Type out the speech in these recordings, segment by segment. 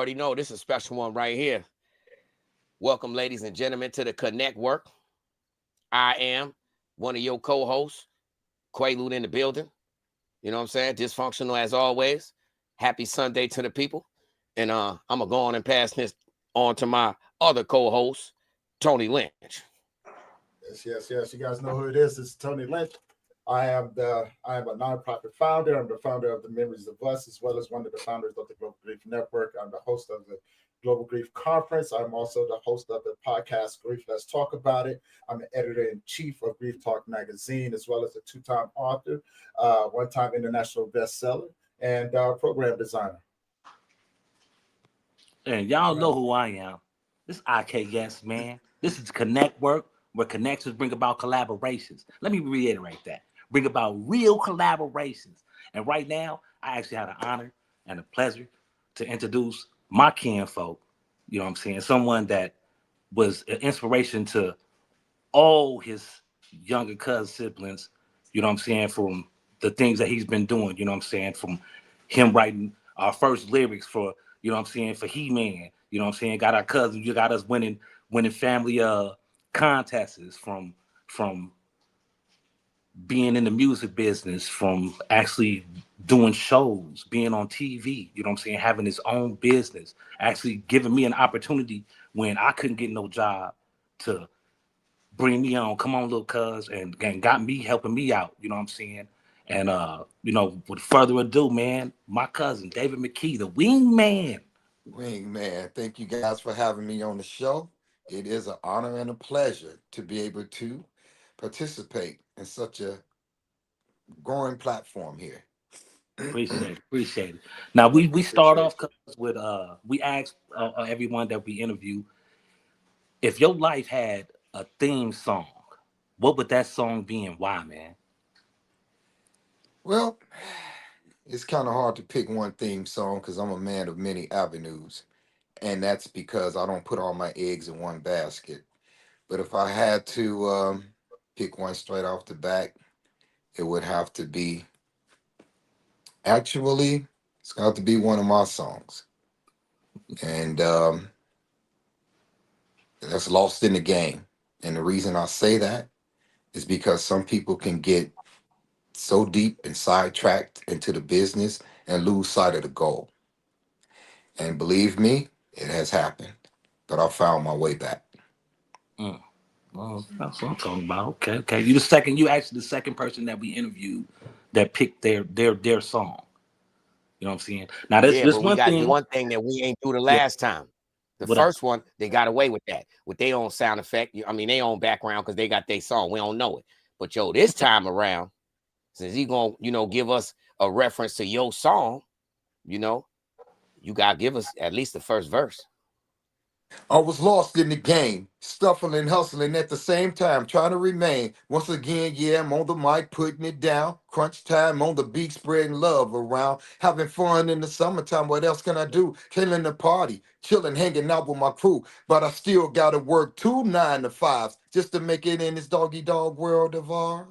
already know this is a special one right here. Welcome, ladies and gentlemen, to the Connectwork. I am one of your co-hosts, Quaalude in the building. You know what I'm saying? Dysfunctional as always. Happy Sunday to the people. And I'm going to go on and pass this on to my other co-host, Tony Lynch. Yes. You guys know who it is. It's Tony Lynch. I am a nonprofit founder. I'm the founder of the Memories of Us, as well as one of the founders of the Global Grief Network. I'm the host of the Global Grief Conference. I'm also the host of the podcast Grief Let's Talk About It. I'm the editor-in-chief of Grief Talk magazine, as well as a two-time author, one-time international bestseller, and program designer. And y'all know who I am. This is IK Yes, man. This is Connectwork, where connections bring about collaborations. Let me reiterate that. Bring about real collaborations. And right now, I actually had an honor and a pleasure to introduce my kinfolk. You know what I'm saying? Someone that was an inspiration to all his younger cousin siblings, you know what I'm saying, from the things that he's been doing, you know what I'm saying, from him writing our first lyrics for, you know what I'm saying, for He-Man, you know what I'm saying, got our cousins, you got us winning family contests, from being in the music business, from actually doing shows, being on TV, you know what I'm saying, having his own business, actually giving me an opportunity when I couldn't get no job to bring me on, come on, little cuz, and got me, helping me out, you know what I'm saying? And, you know, with further ado, man, my cousin, David McKee, the wingman. Wingman, thank you guys for having me on the show. It is an honor and a pleasure to be able to participate in such a growing platform here. Appreciate it. Now we start off with we ask everyone that we interview, if your life had a theme song, what would that song be and why, man? Well, it's kind of hard to pick one theme song because I'm a man of many avenues, and that's because I don't put all my eggs in one basket. But if I had to pick one straight off the bat, it would have to be, actually, it's got to be one of my songs. And that's Lost in the Game. And the reason I say that is because some people can get so deep and sidetracked into the business and lose sight of the goal. And believe me, it has happened. But I found my way back. Well, that's what I'm talking about. Okay. You actually the second person that we interviewed that picked their song. You know what I'm saying? Now this one thing. One thing that we ain't do the last time. The first one, they got away with that, with their own sound effect. I mean, their own background, because they got their song. We don't know it. But this time around, since he gonna, give us a reference to your song, you gotta give us at least the first verse. I was lost in the game, stuffing and hustling at the same time, trying to remain. Once again, yeah, I'm on the mic, putting it down. Crunch time on the beat, spreading love around. Having fun in the summertime, what else can I do? Killing the party, chilling, hanging out with my crew. But I still gotta work 2 9 to 5s just to make it in this doggy dog world of ours.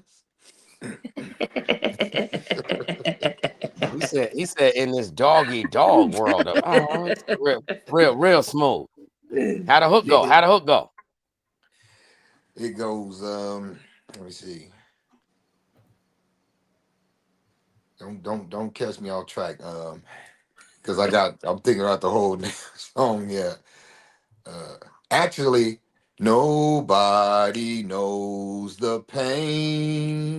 He said in this doggy dog world of ours. Real smooth. How'd the hook go? It goes, let me see. Don't catch me off track. Because I'm thinking about the whole song, yeah. Actually, nobody knows the pain,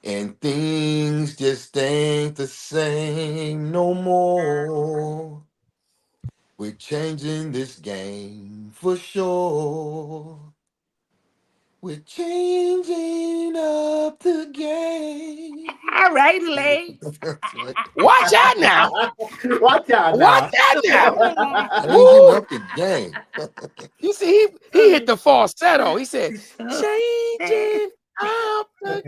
and things just ain't the same no more. We're changing this game for sure. We're changing up the game. All right, ladies. Watch out now. Watch out now. Changing up the game. You see, he hit the falsetto. He said, changing up the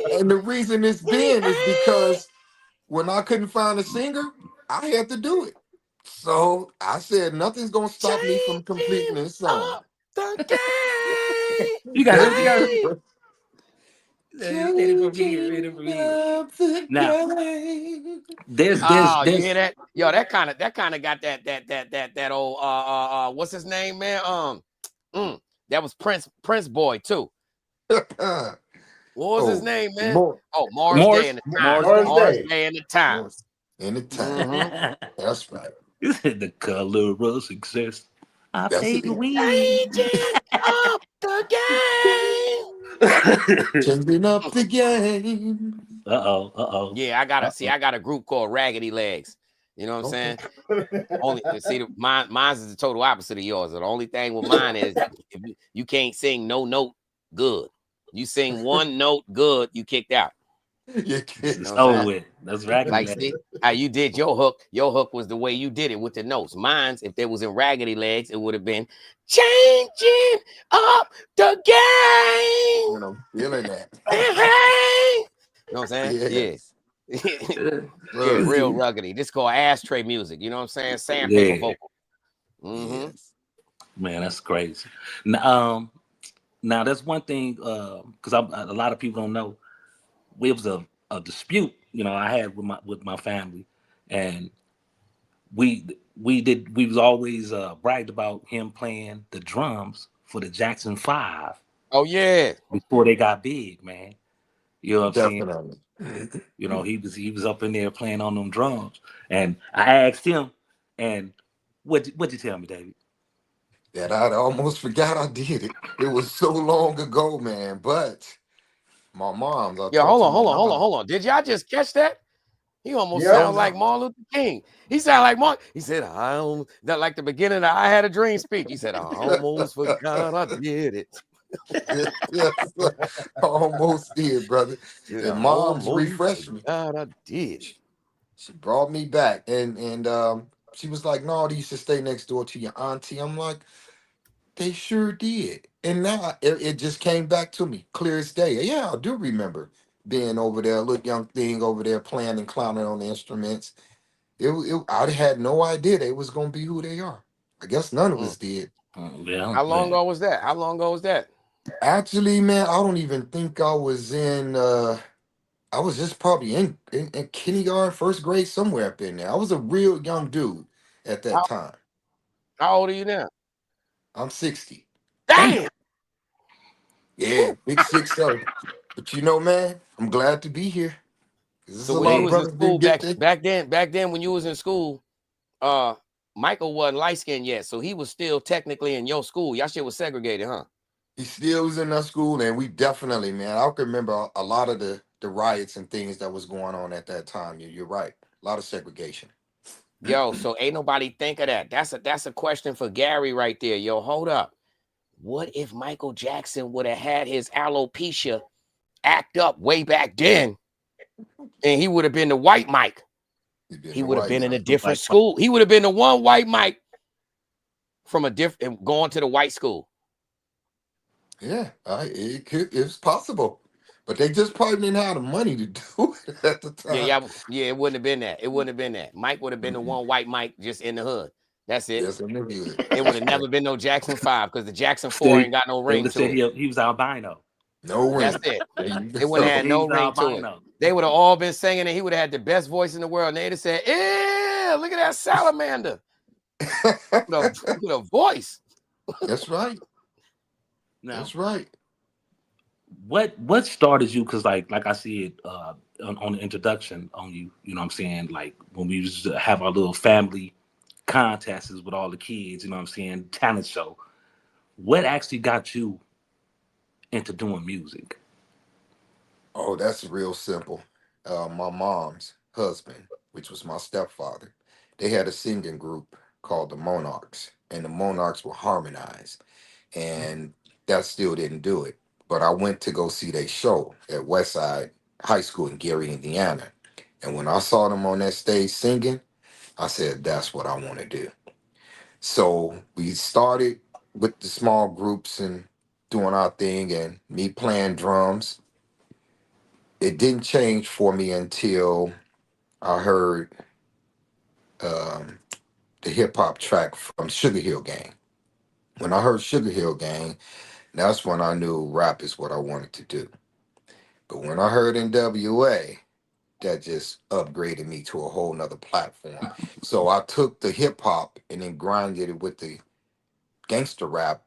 game. And the reason it's been is because when I couldn't find a singer, I had to do it. So I said nothing's gonna stop me from completing this song. The game. You got it. Now, there's Oh, you hear that? Yo, that kind of got that old what's his name, man? That was Prince boy too. What was his name, man? Morris Day and the Times. Morris Day and the Times. In the time. That's right. You said the color of success. I That's paid it. weed. Changing up the game. Changing up the game. Yeah, I got a group called Raggedy Legs. You know what I'm saying? Only see, mine's is the total opposite of yours. The only thing with mine is if you can't sing no note good. You sing one note good, you kicked out. It's over with. That's Raggedy Like, Legs. see how you did your hook. Your hook was the way you did it with the notes. Mine's, if there was in Raggedy Legs, it would have been changing up the game. You know, feeling that. Hey. You know what I'm saying? Yes. Yeah, real ruggedy. This is called ashtray music. You know what I'm saying? Sandpaper vocal. Yes. Man, that's crazy. Now that's one thing, because a lot of people don't know. It was a dispute, I had with my family, and we was always bragged about him playing the drums for the Jackson 5. Oh yeah, before they got big, man. You know what I'm saying? Definitely. He was up in there playing on them drums, and I asked him, and what'd you tell me, David? That I almost forgot I did it. It was so long ago, man. But my mom's. I yeah. talked Hold to my mom. on. Did y'all just catch that? He almost sound like Martin Luther King. He sound like Martin. He said, that like the beginning of I Had a Dream speech. He said, I almost forgot I did it. Yes, I almost did, brother. Said, And mom's refreshed me. I did. She brought me back, and she was like, "No, they used to stay next door to your auntie." I'm like, "They sure did." And now it just came back to me, clear as day. Yeah, I do remember being over there, a little young thing over there playing and clowning on the instruments. I had no idea they was gonna be who they are. I guess none of us did. How long ago was that? Actually, man, I don't even think I was in. I was just probably in kindergarten, first grade, somewhere up in there. I was a real young dude at that time. How old are you now? I'm 60. Damn. Yeah, big 60. But man, I'm glad to be here. There's So a when lot you of was in brothers school didn't get there. back then when you was in school, Michael wasn't light skinned yet, so he was still technically in your school. Y'all shit was segregated, huh? He still was in our school, and we definitely, man, I can remember a lot of the riots and things that was going on at that time. You're right. A lot of segregation. Yo, so ain't nobody think of that. That's a question for Gary right there. Yo, hold up. What if Michael Jackson would have had his alopecia act up way back then, and he would have been the white Mike? He would have been in a different school. He would have been the one white Mike from a different going to the white school. Yeah, it's possible, but they just probably didn't have the money to do it at the time. Yeah. It wouldn't have been that. It wouldn't have been that. Mike would have been the one white Mike just in the hood. That's it. Yes, in the hood. It would have never been no Jackson 5 because the Jackson 4 ain't got no ring to it. He was albino. No ring. That's it. It wouldn't have had no ring to it. They would have all been singing, and he would have had the best voice in the world. And they'd have said, "Yeah, look at that salamander with a voice." That's right. Now, that's right. What started you? Because like I see it on the introduction on you. You know what I'm saying? Like when we used to have our little family contests with all the kids. You know what I'm saying? Talent show. What actually got you into doing music? Oh, that's real simple. My mom's husband, which was my stepfather, they had a singing group called the Monarchs, and the Monarchs were harmonized, and that still didn't do it. But I went to go see their show at Westside High School in Gary, Indiana, and when I saw them on that stage singing, I said, "That's what I want to do." So we started with the small groups and doing our thing, and me playing drums. It didn't change for me until I heard um, the hip hop track from Sugar Hill Gang. When I heard Sugar Hill Gang, that's when I knew rap is what I wanted to do. But when I heard NWA, that just upgraded me to a whole nother platform. So I took the hip hop and then grinded it with the gangster rap.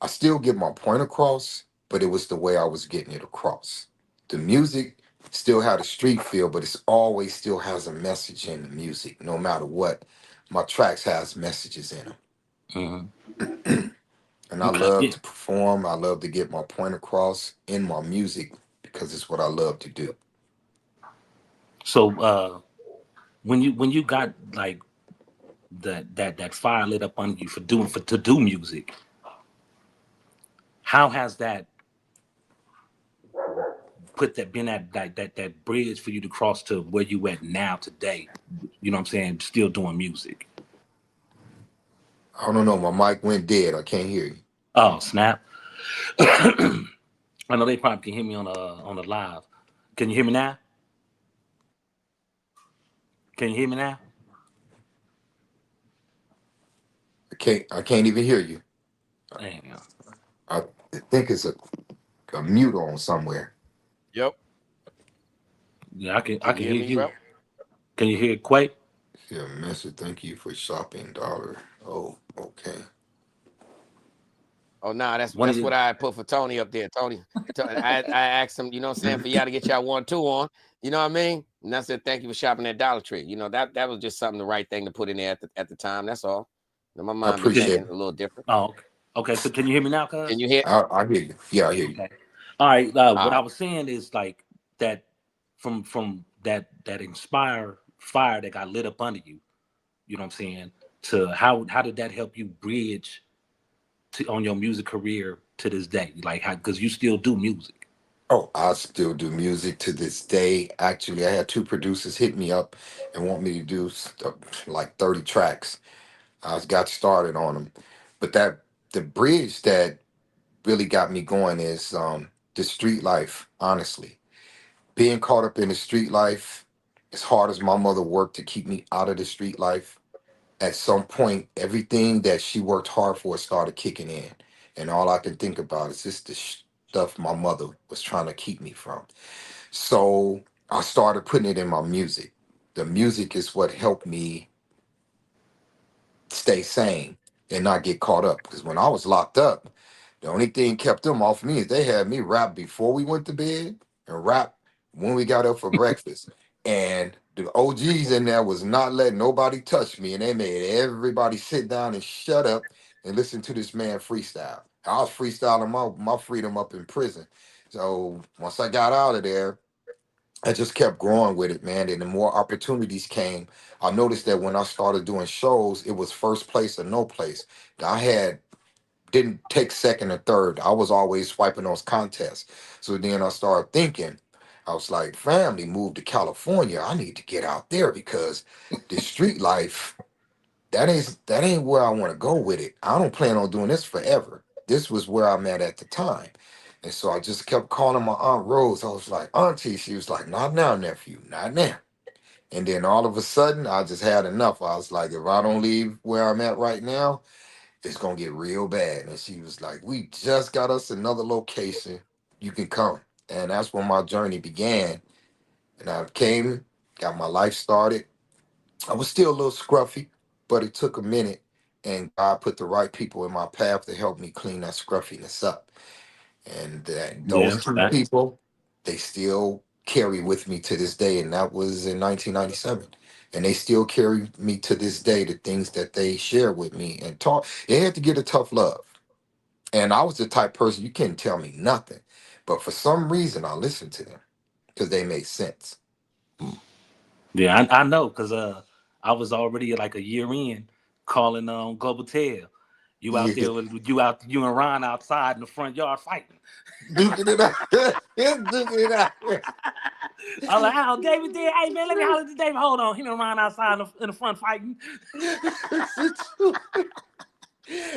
I still get my point across, but it was the way I was getting it across. The music still had a street feel, but it's always still has a message in the music, no matter what. My tracks has messages in them. Mm-hmm. And I Okay. love Yeah. to perform. I love to get my point across in my music because it's what I love to do. So when you got like that fire lit up under you to do music, how has that been that bridge for you to cross to where you at now today? You know what I'm saying? Still doing music. I don't know. My mic went dead. I can't hear you. Oh snap! I know they probably can hear me on the live. Can you hear me now? Can you hear me now? I can't even hear you. Damn. I think it's a mute on somewhere. Yep. Yeah, I Can you can hear hear me, you. bro? Can you hear Quake? Yeah, message. Thank you for shopping, dollar. Oh, okay. Oh, nah, One of that's you. what I put for Tony up there. I asked him, you know what I'm saying, for y'all to get y'all 1-2 on. You know what I mean? And I said, thank you for shopping at Dollar Tree. You know, that was just something the right thing to put in there at the time. That's all. You know, my I mind be appreciate thinking it. a little different. Oh, okay. Okay. So can you hear me now, Can cuz? you hear? I hear you. Yeah, I hear you. Okay. All right. All What I right. was saying is like that from that inspire fire that got lit up under you. You know what I'm saying? To how did that help you bridge to on your music career to this day? Like how because you still do music. Oh, I still do music to this day. Actually, I had two producers hit me up and want me to do like 30 tracks. I got started on them, but the bridge that really got me going is the street life. Honestly, being caught up in the street life, as hard as my mother worked to keep me out of the street life, at some point, everything that she worked hard for started kicking in. And all I can think about is just the stuff my mother was trying to keep me from. So I started putting it in my music. The music is what helped me stay sane and not get caught up. Because when I was locked up, the only thing kept them off me is they had me rap before we went to bed and rap when we got up for breakfast. And the OGs in there was not letting nobody touch me, and they made everybody sit down and shut up and listen to this man freestyle. I was freestyling my freedom up in prison. So once I got out of there, I just kept growing with it, man. And the more opportunities came, I noticed that when I started doing shows, it was first place or no place. I had didn't take second or third. I was always swiping those contests. So then I started thinking, I was like, family moved to California. I need to get out there because the street life, that ain't where I want to go with it. I don't plan on doing this forever. This was where I'm at the time. And so I just kept calling my Aunt Rose. I was like, Auntie, she was like, not now, nephew, not now. And then all of a sudden, I just had enough. I was like, if I don't leave where I'm at right now, it's gonna get real bad. And she was like, we just got us another location. You can come. And that's when my journey began. And I came, got my life started. I was still a little scruffy, but it took a minute. And God put the right people in my path to help me clean that scruffiness up. And those Yeah. two That, people, they still carry with me to this day. And that was in 1997. And they still carry me to this day, the things that they share with me and talk. They had to get a tough love. And I was the type person, you couldn't tell me nothing. But for some reason, I listened to them because they made sense. yeah, I know because I was already like a year in calling Global Tel. You out Yeah. there with you and Ron outside in the front yard fighting. Duking it out. Duking it out. I'm like, oh, David did. Hey man, let me holler at David. Hold on, him and Ron outside in the front fighting.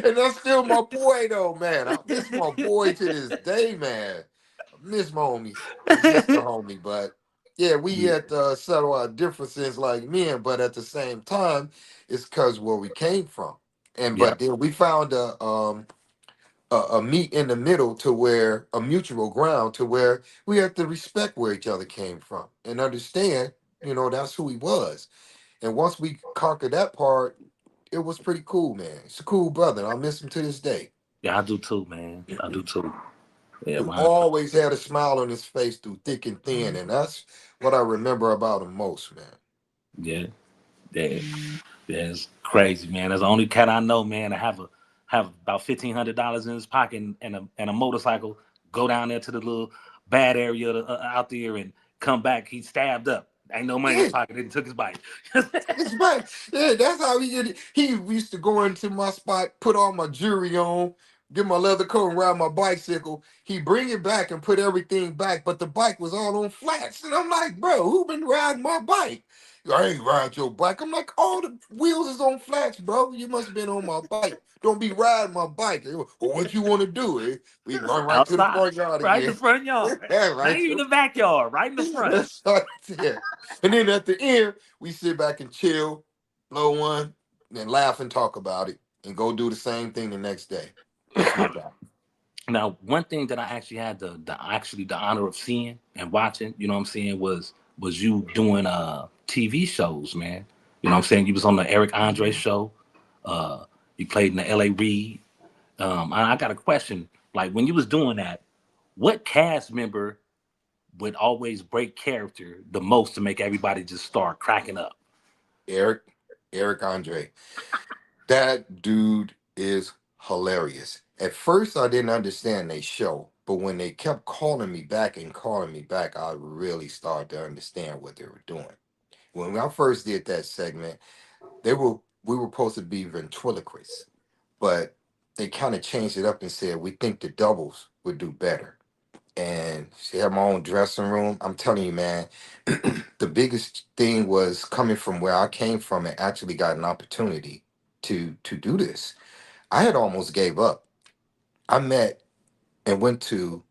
And that's still my boy, though, man. I miss my boy to this day, man. I miss my homie. I miss the homie, but yeah, we Yeah, had to settle our differences like men, but at the same time, it's because where we came from. And yeah, but then we found a meet in the middle, to where a mutual ground, to where we have to respect where each other came from and understand, that's who he was. And once we conquered that part, it was pretty cool, man. It's a cool brother. I miss him to this day. Yeah, I do too, man. I do too. Yeah, Who man. always had a smile on his face through thick and thin, and that's what I remember about him most, man. Yeah, yeah, yeah. It's crazy, man. That's the only cat I know, man. I have about $1,500 in his pocket and a motorcycle. Go down there to the little bad area out there and come back. He stabbed up. Ain't no money in his Yeah, pocket. They took his bike. it's right. Yeah, that's how he did it. He used to go into my spot, put all my jewelry on, get my leather coat, and ride my bicycle. He bring it back and put everything back, but the bike was all on flats. And I'm like, bro, who been riding my bike? I ain't ride your bike. I'm like, all the wheels is on flats, bro. You must have been on my bike. Don't be riding my bike. Well, what you want to do? Eh? We run right to the Outside, front yard right in the again. front yard. Yeah, Not right. even the backyard, right in the front. That's right there. And then at the end, we sit back and chill, blow one, then laugh and talk about it, and go do the same thing the next day. That's my guy. Now, one thing that I actually had the honor of seeing and watching, you know what I'm saying, was you doing TV shows, man. You know what I'm saying? You was on the Eric Andre show. Uh, you played in the LA Reid. I got a question. Like when you was doing that, what cast member would always break character the most to make everybody just start cracking up? Eric, Eric Andre. That dude is hilarious. At first, I didn't understand they show, but when they kept calling me back and calling me back, I really started to understand what they were doing. When I first did that segment, we were supposed to be ventriloquists, but they kind of changed it up and said we think the doubles would do better. And she had my own dressing room. I'm telling you, man, the biggest thing was coming from where I came from and actually got an opportunity to do this. I had almost gave up. I met and went to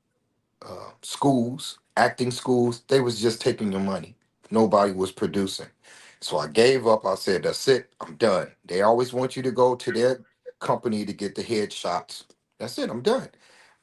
schools, acting schools. They was just taking your money. Nobody was producing. So I gave up. I said, that's it. I'm done. They always want you to go to their company to get the headshots. That's it. I'm done.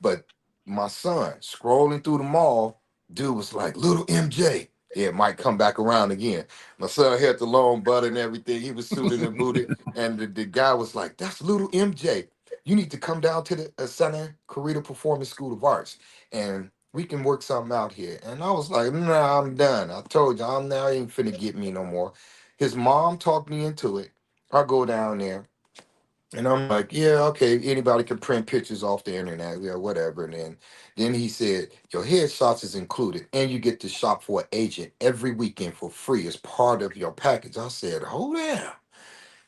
But my son scrolling through the mall, dude was like, little MJ. Yeah, it might come back around again. My son had the long butt and everything. He was suited and booted. And the guy was like, that's little MJ. You need to come down to the Santa Clarita Performing School of Arts and we can work something out here. And I was like, nah, I'm done. I told you, I'm now ain't finna get me no more. His mom talked me into it. I go down there and I'm like, yeah, okay, anybody can print pictures off the internet, yeah, whatever. And then he said, your headshots is included, and you get to shop for an agent every weekend for free as part of your package. I said, hold on.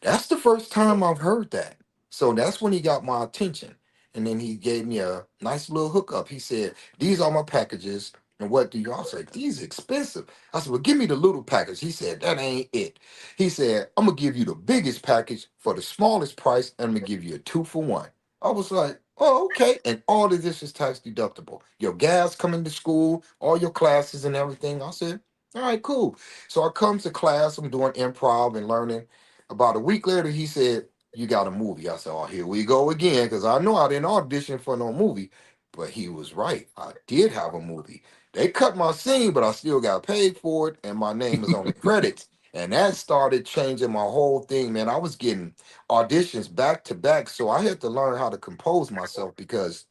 That's the first time I've heard that. So that's when he got my attention. And then he gave me a nice little hookup. He said, these are my packages. And what do y'all say? These expensive. I said, well, give me the little package. He said, that ain't it. He said, I'm gonna give you the biggest package for the smallest price, and I'm gonna give you a 2-for-1. I was like, oh, okay. And all of this is tax deductible. Your gas coming to school, all your classes and everything. I said, all right, cool. So I come to class, I'm doing improv and learning. About a week later, he said, you got a movie. I said, oh, here we go again, because I know I didn't audition for no movie. But he was right. I did have a movie. They cut my scene, but I still got paid for it, and my name is on the credits. And that started changing my whole thing, man. I was getting auditions back to back, so I had to learn how to compose myself because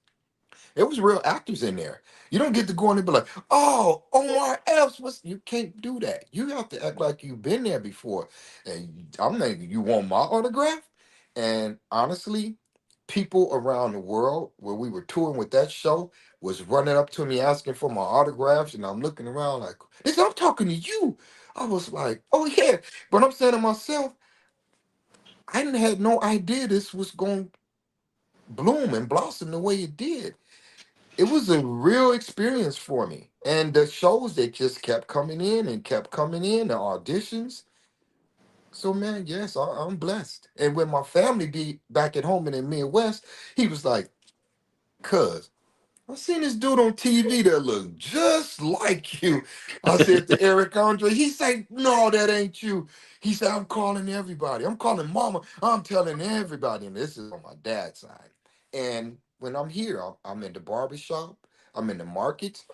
it was real actors in there. You don't get to go in and be like, oh, Omar Epps, what's you can't do that. You have to act like you've been there before. And I'm like, you want my autograph? And honestly, people around the world where we were touring with that show was running up to me asking for my autographs, and I'm looking around like, this I'm talking to you. I was like, oh yeah. But I'm saying to myself, I didn't have no idea this was going to bloom and blossom the way it did. It was a real experience for me. And the shows that just kept coming in and kept coming in, the auditions. So man, yes, I'm blessed. And when my family be back at home in the Midwest, he was like, cuz I seen this dude on TV that looked just like you. I said to Eric Andre, he said, no, that ain't you. He said, I'm calling everybody. I'm calling mama. I'm telling everybody. And this is on my dad's side. And when I'm here. I'm in the barbershop. I'm in the markets.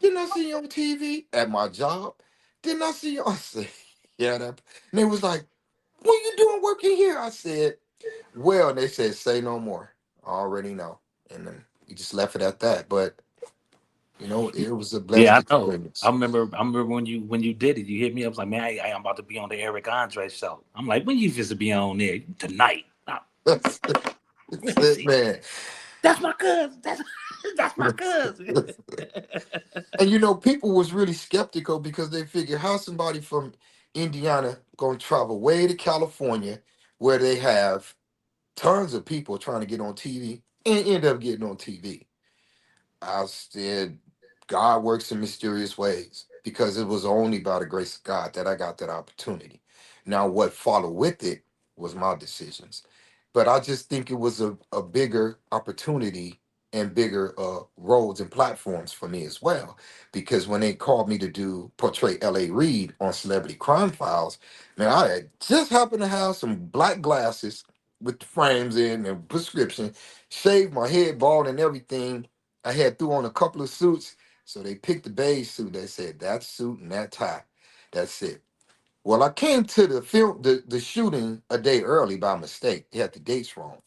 Didn't I see you on TV at my job? Didn't I see you? I said, yeah. That. And they was like, what you doing working here? I said, well, and they said, say no more. I already know. And then we just left it at that. But, it was a Yeah, blessed I know. I experience. remember. I remember when you did it. You hit me up like, man, I'm about to be on the Eric Andre show. I'm like, when you just be on there tonight? That's it, man. That's my cousin. That's my cousin. And people was really skeptical because they figure how somebody from Indiana gonna travel way to California where they have tons of people trying to get on TV and end up getting on TV. I said, God works in mysterious ways because it was only by the grace of God that I got that opportunity. Now, what followed with it was my decisions. But I just think it was a bigger opportunity and bigger roads and platforms for me as well. Because when they called me to do portray L.A. Reid on Celebrity Crime Files, man, I had just happened to have some black glasses with the frames in and prescription, shaved my head bald and everything. I had threw on a couple of suits, so they picked the beige suit. They said that suit and that tie. That's it. Well, I came to the shooting a day early by mistake. They had the dates wrong.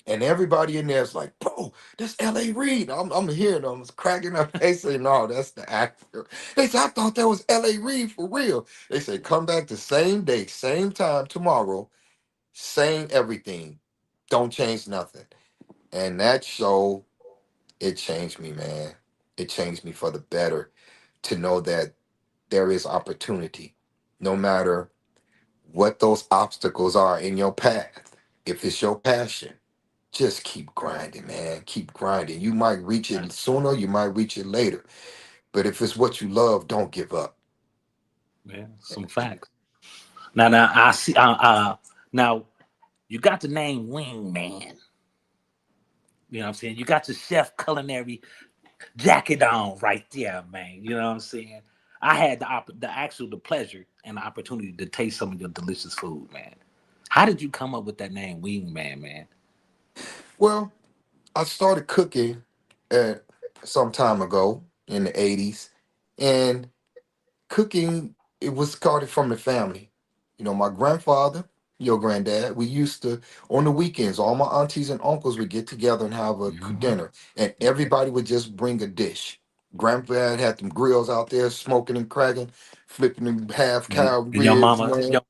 And everybody in there is like, bro, that's L.A. Reid. I'm hearing them cracking up. They say, no, that's the actor. They said, I thought that was L.A. Reid for real. They said, come back the same day, same time tomorrow, same everything. Don't change nothing. And that show, it changed me, man. It changed me for the better to know that there is opportunity, no matter what those obstacles are in your path. If it's your passion, just keep grinding, man. Keep grinding. You might reach it sooner, you might reach it later. But if it's what you love, don't give up. Yeah, some facts. Now I see. Now you got the name Wing Man. You know what I'm saying? You got your chef culinary jacket on right there, man. You know what I'm saying? I had the pleasure and the opportunity to taste some of your delicious food, man. How did you come up with that name, Wing Man, man? Well, I started cooking at some time ago in the 80s. And cooking, it was started from the family. My grandfather, your granddad, we used to on the weekends, all my aunties and uncles would get together and have a Mhm. dinner, and everybody would just bring a dish. Grandpa had them grills out there smoking and cracking, flipping them half cow And your ribs, mama, man.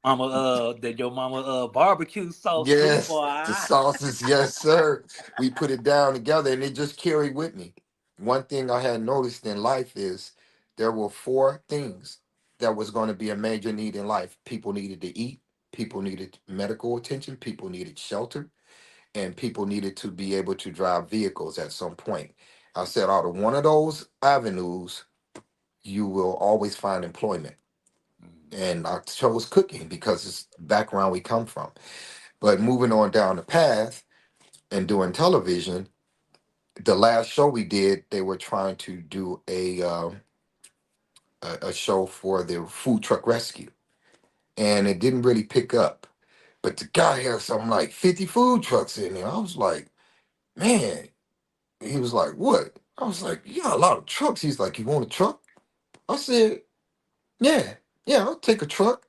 barbecue sauce too, Yes, the boy. sauces, yes, sir. We put it down together and it just carried with me. One thing I had noticed in life is there were four things that was going to be a major need in life. People needed to eat, people needed medical attention, people needed shelter, and people needed to be able to drive vehicles at some point. I said, out of one of those avenues, you will always find employment. And I chose cooking because it's the background we come from. But moving on down the path and doing television, the last show we did, they were trying to do a show for the food truck rescue, and it didn't really pick up. But the guy had something like 50 food trucks in there. I was like, man. He was like, what? I was like, yeah, a lot of trucks. He's like, you want a truck? I said, yeah, yeah, I'll take a truck.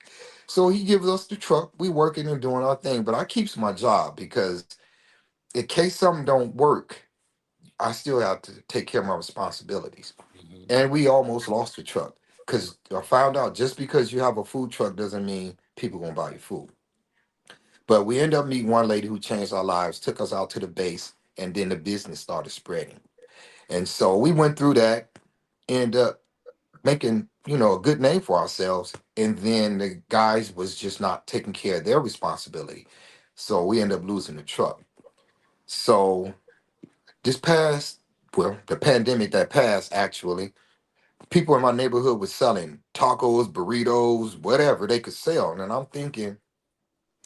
So he gives us the truck. We working and doing our thing, but I keeps my job because in case something don't work, I still have to take care of my responsibilities. Mhm. And we almost lost the truck because I found out just because you have a food truck doesn't mean people gonna buy your food. But we end up meeting one lady who changed our lives, took us out to the base, and then the business started spreading. And so we went through that, end up making, a good name for ourselves. And then the guys was just not taking care of their responsibility. So we end up losing the truck. So this past, well, the pandemic that passed, actually, people in my neighborhood was selling tacos, burritos, whatever they could sell. And I'm thinking,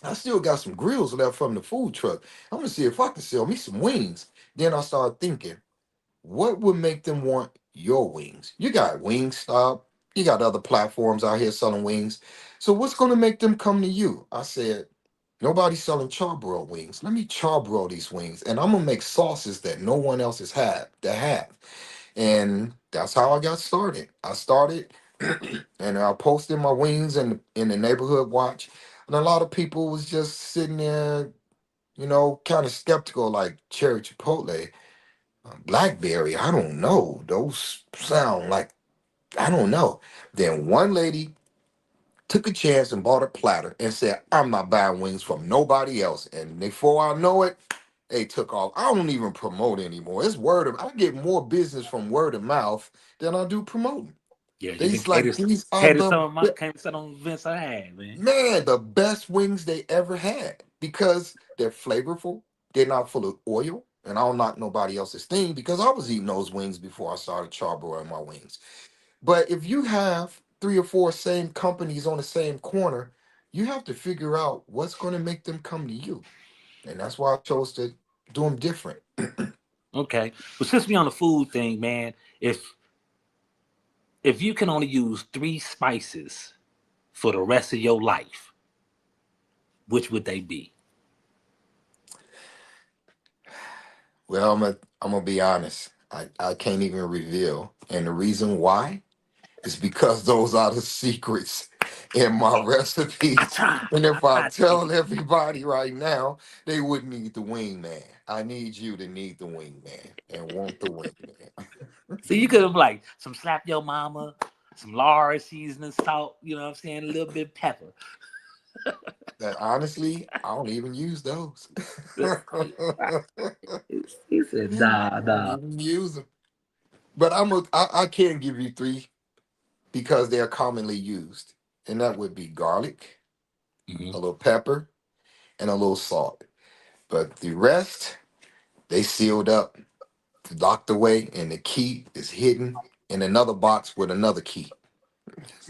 I still got some grills left from the food truck. I'm gonna see if I can sell me some wings. Then I started thinking, what would make them want your wings? You got Wingstop, you got other platforms out here selling wings. So what's gonna make them come to you? I said, Nobody's selling charbroiled wings. Let me charbroil these wings, and I'm gonna make sauces that no one else has had that have. And that's how I got started. I started, and I posted my wings in the neighborhood watch, and a lot of people was just sitting there, kind of skeptical, like cherry chipotle, blackberry. I don't know. Those sound like I don't know. Then one lady took a chance and bought a platter and said, I'm not buying wings from nobody else. And before I know it, they took off. I don't even promote anymore. It's word of I get more business from word of mouth than I do promoting. Yeah, you can These like these are cater the some of my came some of the events I had, man. man, the best wings they ever had because they're flavorful. They're not full of oil. And I don't knock nobody else's thing because I was eating those wings before I started charbroiling my wings. But if you have three or four same companies on the same corner, you have to figure out what's going to make them come to you. And that's why I chose to do them different. Okay, but since we on the food thing, man, if you can only use 3 spices for the rest of your life, which would they be? Well, I'm gonna be honest. I can't even reveal. And the reason why is because those are the secrets in my recipes. And if I I tried to tell get you. everybody right now, they wouldn't need the wingman. I need you to need the wingman and want the wingman. So you could have like some slap your mama, some Laura seasoning, salt, you know what I'm saying, a little bit of pepper. That honestly, I don't even use those. He said, I nah, don't nah. even use them. But I can give you three because they are commonly used, and that would be garlic, Hmm. a little pepper, and a little salt. But the rest, they sealed up, locked away, and the key is hidden in another box with another key.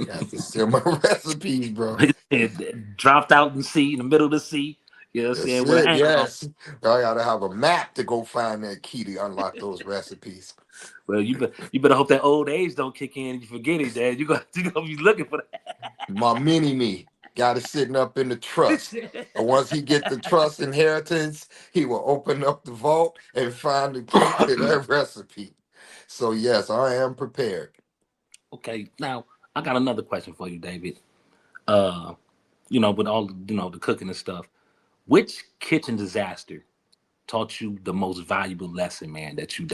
That's the seal my recipes, bro. It dropped out in the sea, in the middle of the sea, you know what I'm That's saying, with an it. anchor on. Yes, I gotta have a map to go find that key to unlock those recipes. Well, you better hope that old age don't kick in and you forget it, Dad. You gonna be looking for My mini me got it sitting up in the trust. But that. once he get the trust inheritance, he will open up the vault and find the key to that recipe. So yes, I am prepared. Okay, now I got another question for you, David. With all the cooking and stuff, which kitchen disaster taught you the most valuable lesson, man, that you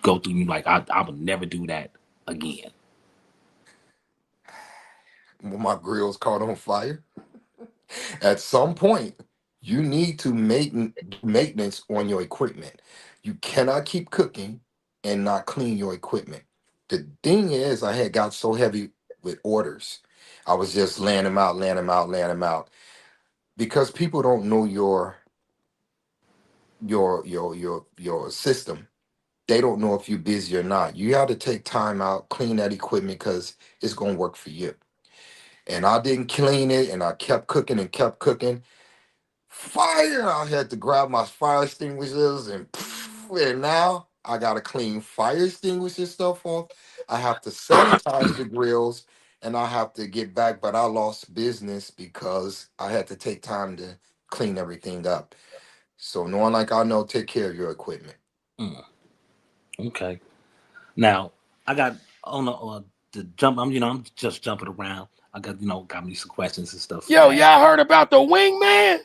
go through and you like, I would never do that again. When my grill's caught on fire, at some point, you need to do maintenance on your equipment. You cannot keep cooking and not clean your equipment. The thing is, I had got so heavy with orders. I was just laying them out, laying them out, laying them out. Because people don't know your system. They don't know if you're busy or not. You have to take time out, clean that equipment because it's gonna work for you. And I didn't clean it, and I kept cooking and kept cooking. Fire! I had to grab my fire extinguishers and now I gotta clean fire extinguisher stuff off. I have to sanitize the grills and I have to get back, but I lost business because I had to take time to clean everything up. So knowing like I know, take care of your equipment. Mm, okay. Now I got on the jump. I'm just jumping around. I got me some questions and stuff Yo, to ask. y'all heard about the wingman?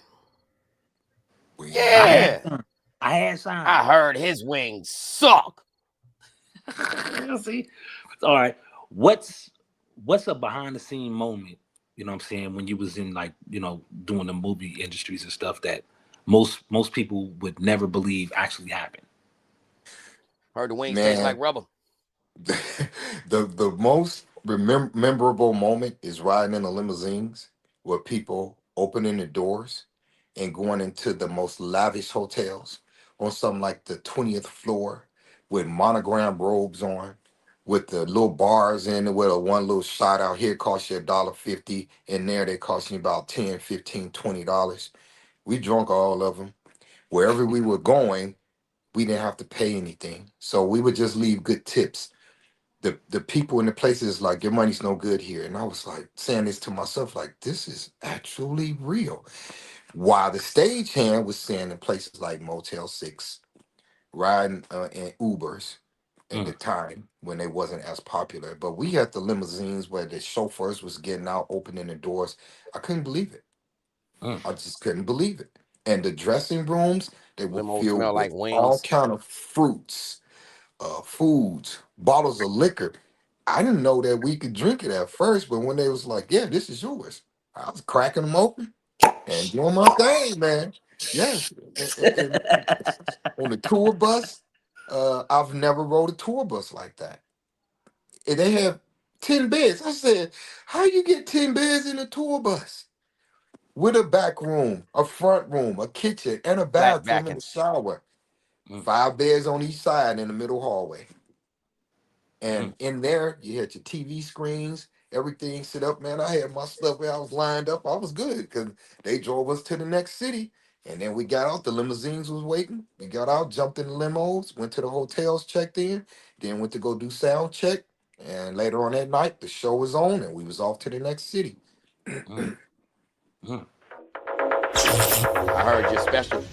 I Wingman. had Yeah. some. I had some. I heard his wings suck. See, all right. What's a behind the scene moment? You know what I'm saying, when you was in like doing the movie industries and stuff that most people would never believe actually happened. Heard the wings taste like Man, rubber. the most memorable moment is riding in the limousines with people opening the doors and going into the most lavish hotels on some like the 20th floor with monogram robes on, with the little bars in it with a one little shot out here costs you $1.50. In there they cost you about 10, 15, $20. We drunk all of them. Wherever we were going, we didn't have to pay anything. So we would just leave good tips. The people in the places like your money's no good here. And I was like saying this to myself, like, this is actually real. While the stagehand was staying in places like Motel 6, riding in Ubers at the time when they wasn't as popular. But we had the limousines where the chauffeurs was getting out, opening the doors. I couldn't believe it. I just couldn't believe it. And the dressing rooms, they were Limos smell filled like with all wings. kind of fruits, foods, bottles of liquor. I didn't know that we could drink it at first, but when they was like, "Yeah, this is yours," I was cracking them open and doing my thing, man. Yes, and on the tour bus, I've never rode a tour bus like that. And they have 10 beds. I said, "How you get 10 beds in a tour bus?" With a back room, a front room, a kitchen, and a Flat bathroom and backing. a shower. 5 beds on each side in the middle hallway. And in there, you had your TV screens, everything set up, man. I had my stuff where I was lined up. I was good because they drove us to the next city. And then we got out, the limousines was waiting. We got out, jumped in the limos, went to the hotels, checked in, then went to go do sound check. And later on that night, the show was on and we was off to the next city. I heard you're special.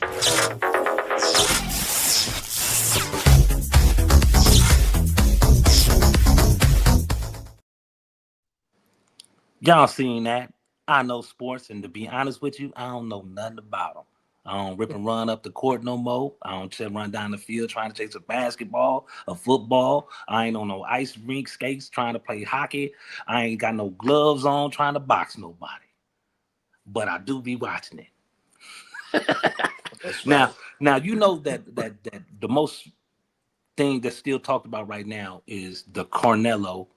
Y'all seen that? I know sports, and to be honest with you, I don't know nothing about them. I don't rip and run up the court no more. I don't run down the field trying to chase a basketball, a football. I ain't on no ice rink skates trying to play hockey. I ain't got no gloves on trying to box nobody. But I do be watching it. That's right. Now you know that the most thing that's still talked about right now is the Carnelo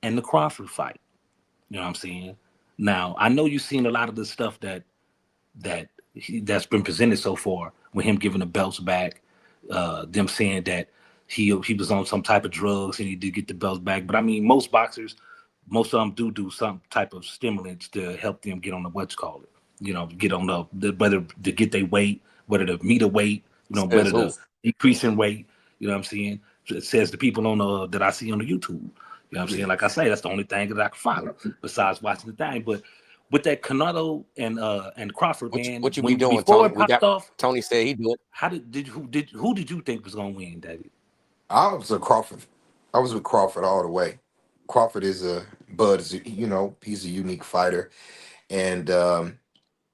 and the Crawford fight. You know what I'm saying? Now I know you've seen a lot of the stuff that's been presented so far with him giving the belts back, them saying that he was on some type of drugs and he did get the belts back. But I mean, most boxers, most of them do some type of stimulants to help them get on the what's called it. You know, get on the whether to get their weight, whether to meet a weight, you know, whether Says who? to decrease in weight. You know what I'm saying? It says the people on that I see on the YouTube. You know what I'm saying? Like I say, that's the only thing that I can follow besides watching the thing. But with that Canelo and Crawford, man, What you be when doing, before Tony? it popped off, Tony said he do it. how who did you think was gonna win, David? I was a Crawford. I was with Crawford all the way. Crawford he's a unique fighter. And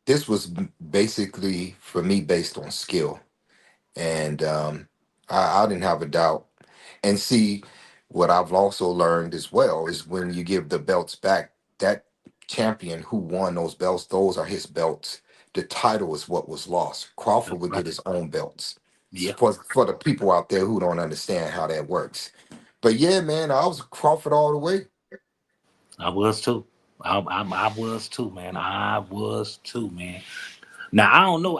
this was basically for me based on skill. And I didn't have a doubt. And see, what I've also learned as well is when you give the belts back, that champion who won those belts, those are his belts. The title is what was lost. Crawford would get his own belts. Yeah, For the people out there who don't understand how that works. But yeah, man, I was Crawford all the way. I was too. I was too, man. I was too, man. Now I don't know.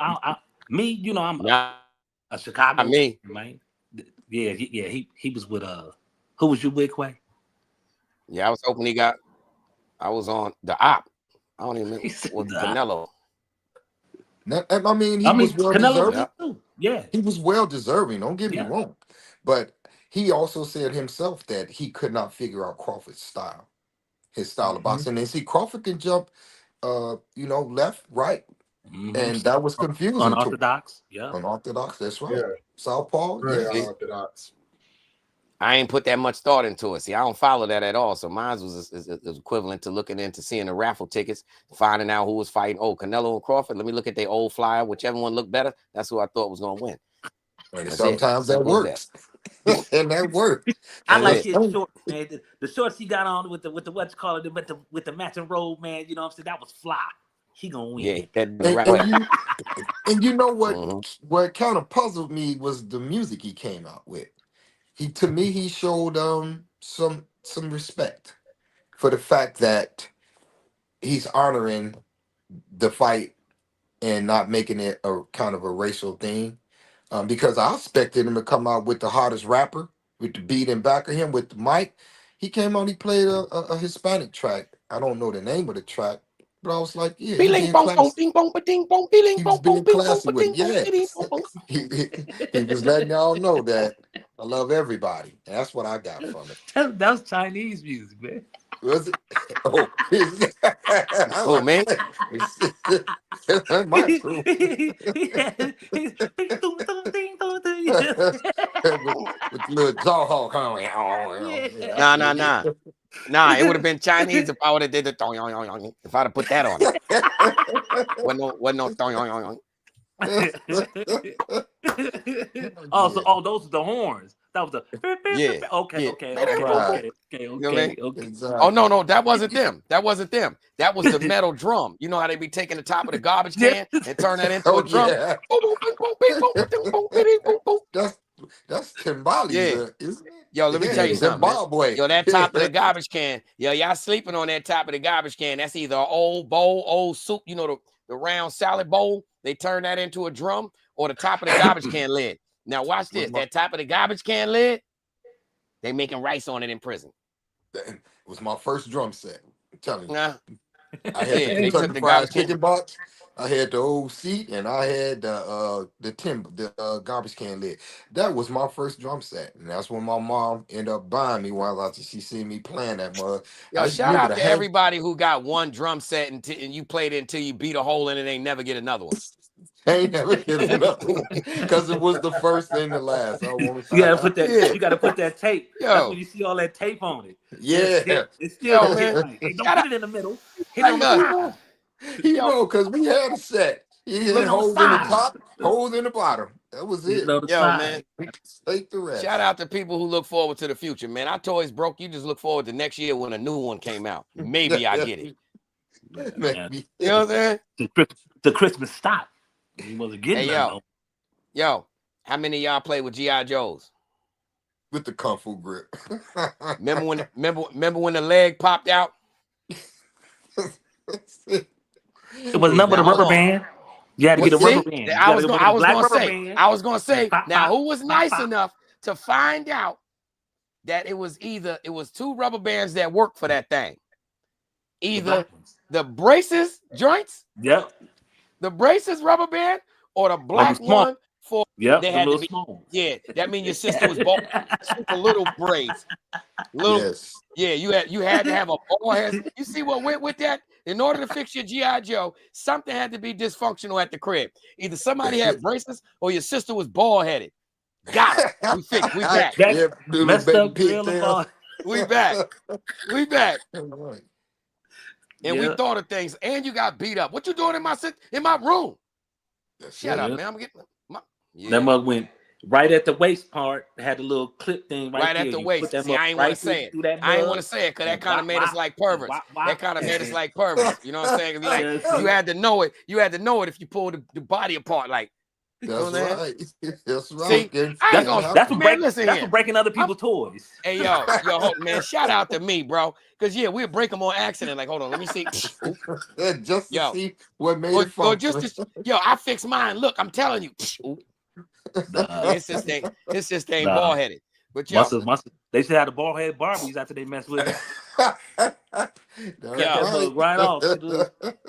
Me, you know, I'm Not a Chicago me. man. Yeah, he was with who was you with, Quay? Yeah, I was hoping he got. I was on the op. I don't even He said, with nah. Canelo. I mean, he I mean, was well Canelo deserved. Yeah. did too. Yeah, He was well deserving. Don't get me yeah. wrong, but he also said himself that he could not figure out Crawford's style, his style of Mm-hmm. boxing. And see, Crawford can jump, left, right, Mm-hmm. and that was confusing to him. Unorthodox. Yeah. Unorthodox. That's right. Yeah, Southpaw. very See, Yes. unorthodox. I ain't put that much thought into it. See, I don't follow that at all. So mine is equivalent to looking into seeing the raffle tickets, finding out who was fighting. Oh, Canelo and Crawford. Let me look at their old flyer. Whichever one looked better, that's who I thought was gonna win. And That's it. sometimes that Simple as that. works, and that worked. I And like That's it's it. his shorts, man. The shorts he got on with the what's called it with the matching robe, man. You know what I'm saying? That was fly. He gonna Yeah, win. that the and, right and way. you and you know Mm-hmm. what kind of puzzled me was the music he came out with. He showed some respect for the fact that he's honoring the fight and not making it a kind of a racial thing. Because I expected him to come out with the hottest rapper with the beat in back of him with the mic. He came out, he played a Hispanic track. I don't know the name of the track, but I was like, yeah, he Beeling being bong bong classy. ding bong ba ding bong beeling He was bong bong being bing bong classy ba with it. ding bong ding Yes. bong bong. He was letting y'all know that I love everybody. And that's what I got from it. That was Chinese music, man. Was it? Oh, Oh, man. That's my crew. with the little jaw hawk on. Nah. Nah, it would have been Chinese if I would have did the if I'd have put that on it. Wasn't no those are the horns. That was the yeah. okay. You know what I mean? Exactly. Oh no, that wasn't them. That wasn't them. That was the metal drum. You know how they be taking the top of the garbage can and turn that into a drum? Yeah. That's Timbali, Yeah. isn't it? Yo, let me tell you something, man. Zimbabwe. Yo, that top of the garbage can. Yo, y'all sleeping on that top of the garbage can. That's either an old bowl, old soup, you know, the round salad bowl. They turn that into a drum, or the top of the garbage can lid. Now watch this. That top of the garbage can lid, they making rice on it in prison. It was my first drum set. I'm telling you. Nah. I had Yeah, the they took Kentucky the Fried garbage can. Chicken box. I had the old seat, and I had the garbage can lid. That was my first drum set, and that's when my mom ended up buying me while she seen me playing that mug. Yo, shout out to everybody who got one drum set and you played it until you beat a hole in it and ain't never get another one. I ain't never get another one because it was the first and the last. I won't You gotta put that. Yeah. You gotta put that tape. Yo. That's when you see all that tape on it. Yeah. It's still Yo, hit man. right. Hey, don't hit it in the middle. Hit it I on the know. side. You know, because we had a set. He had Look on holes the in the side. top, holes in the bottom. That was Hit it. it on the Yo, side. man. Take the rest. Shout out to people who look forward to the future, man. Our toys broke. You just look forward to next year when a new one came out. Maybe I get it. Maybe. You know what I'm saying? The Christmas stop. He wasn't getting Hey, yo, how many of y'all play with G.I. Joes? With the Kung Fu grip. Remember when the leg popped out? It was number the rubber band. You had to get a rubber band. I was gonna say. Now, who was nice enough to find out that it was two rubber bands that worked for that thing? Either the braces joints, the braces rubber band, or the black one for they had to be small. Yeah, that means your sister was both super little braids. Yes. Yeah, you had to have a ball head. You see what went with that? In order to fix your G.I. Joe, something had to be dysfunctional at the crib. Either somebody had braces or your sister was bald headed. Got it. We fixed. We back. Messed up grill. We back. We back. And we thought of things. And you got beat up. What you doing in my room? Shut up, man. I'm getting that mug went right at the waist part. Had a little clip thing right at the waist. See, I ain't want to say it. I ain't want to say it because that kind of made us like perverts. That kind of made us like perverts. You know what I'm saying? Like you had to know it. You had to know it if you pulled the body apart. Like that's right. That's right. See, that's for breaking other people's toys. Hey yo, man, shout out to me, bro. Because we'll break them on accident. Like, hold on, let me see. Just to see what made it fun. I fixed mine. Look, I'm telling you. It's just ain't bald headed. But they should have the bald headed Barbies after they mess with it. Right off.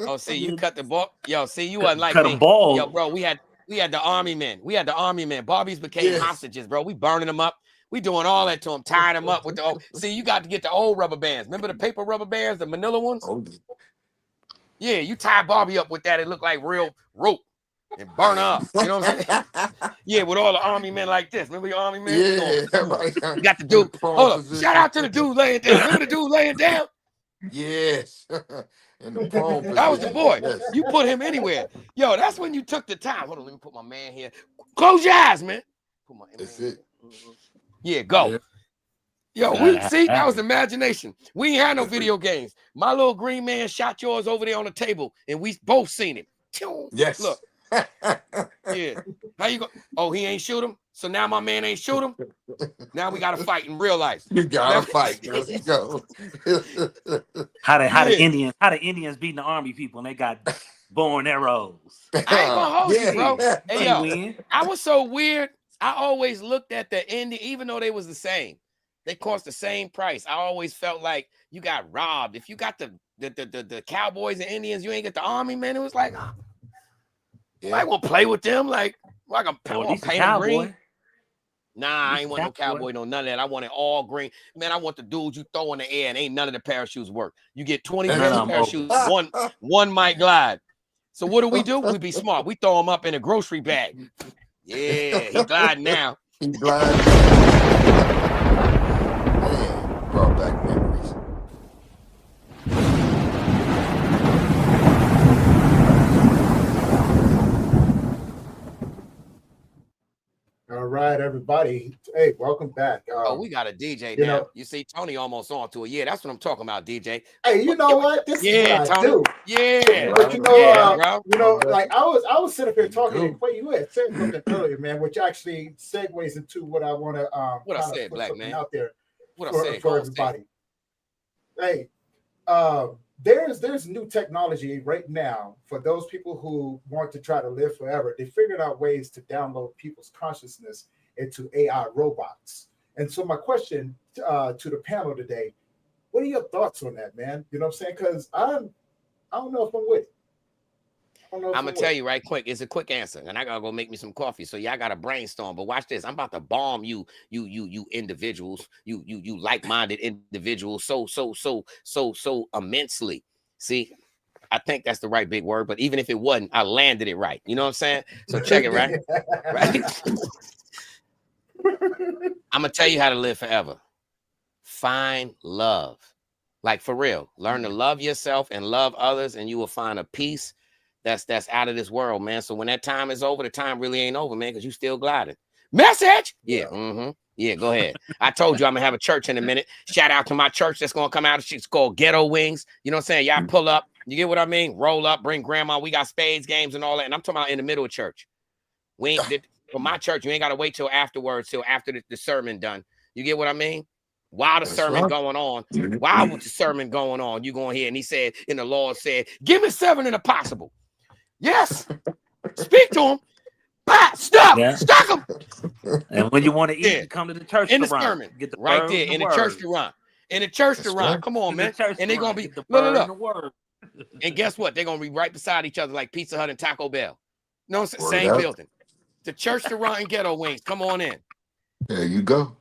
Oh, see, you cut the ball. Yo, see, you wasn't like me. Ball. Yo, bro, we had the army men. Barbies became hostages, bro. We burning them up. We doing all that to them, tying them up with the old. See, you got to get the old rubber bands. Remember the paper rubber bands, the manila ones? Oh. Yeah, you tie Barbie up with that. It looked like real rope. And burn her up. You know what I'm saying? Yeah, with all the army men like this. Remember your army men? Yeah, right. You got the dude. Hold up. Shout out to the dude laying down. Remember the dude laying down? Yes. In the prone that was the boy. Yes. You put him anywhere. Yo, that's when you took the time. Hold on, let me put my man here. Close your eyes, man. That's it. Yeah, go. Yo, that was imagination. We ain't had no video games. My little green man shot yours over there on the table, and we both seen him. Yes. Look. Yeah. How you go? Oh, he ain't shoot him. So now my man ain't shoot him. Now we gotta fight in real life. You gotta fight. Let's go. How the Indians beating the army people and they got bow and arrows. I ain't gonna hold you, bro. Hey, yo, I was so weird. I always looked at the Indian, even though they was the same. They cost the same price. I always felt like you got robbed. If you got the Cowboys and Indians, you ain't get the army, man. It was like, I won't play with them. Like, I can paint them green. Nah, I ain't want no cowboy, no none of that. I want it all green. Man, I want the dudes you throw in the air and ain't none of the parachutes work. You get 20 pairs of parachutes, one might glide. So what do? We be smart. We throw them up in a grocery bag. Yeah, he gliding now. He gliding now. Man, brought back memories. All right, everybody. Hey, welcome back. Oh, we got a DJ now. You see, Tony almost on to it. Yeah, that's what I'm talking about, DJ. Hey, you know what? This is what I do. Yeah, but like I was sitting up here talking. And Quay, you had said something earlier, man, which actually segues into what I want to what I said, black man, out there what for, I said for everybody. Hey, there's new technology right now for those people who want to try to live forever. They figured out ways to download people's consciousness into AI robots. And so my question to the panel today, what are your thoughts on that, man? You know what I'm saying? Because I don't know if I'm with it. I'm gonna tell you right quick. It's a quick answer, and I gotta go make me some coffee. So y'all gotta brainstorm. But watch this. I'm about to bomb you individuals, you like-minded individuals, so immensely. See, I think that's the right big word. But even if it wasn't, I landed it right. You know what I'm saying? So check it, right? Right. I'm gonna tell you how to live forever. Find love, like for real. Learn to love yourself and love others, and you will find a peace that's out of this world, man. So when that time is over, the time really ain't over, man, because you still gliding. Message? Yeah, yeah, go ahead. I told you I'm gonna have a church in a minute. Shout out to my church that's gonna come out. It's called Ghetto Wings. You know what I'm saying? Y'all pull up. You get what I mean? Roll up, bring grandma. We got spades, games, and all that. And I'm talking about in the middle of church. We ain't for my church, you ain't gotta wait till afterwards, till after the sermon done. You get what I mean? While the sermon going on, while with the sermon going on, you going here and he said, and the Lord said, give me 7 in a possible. Yes. Speak to him. Stop him. And when you want to eat, you come to the church in to the run. sermon. Get the right there in the church to run. In the church to run. Come on, man. And they're gonna be look. And guess what? They're gonna be right beside each other like Pizza Hut and Taco Bell. No, same building. The church to run and Ghetto Wings. Come on in. There you go.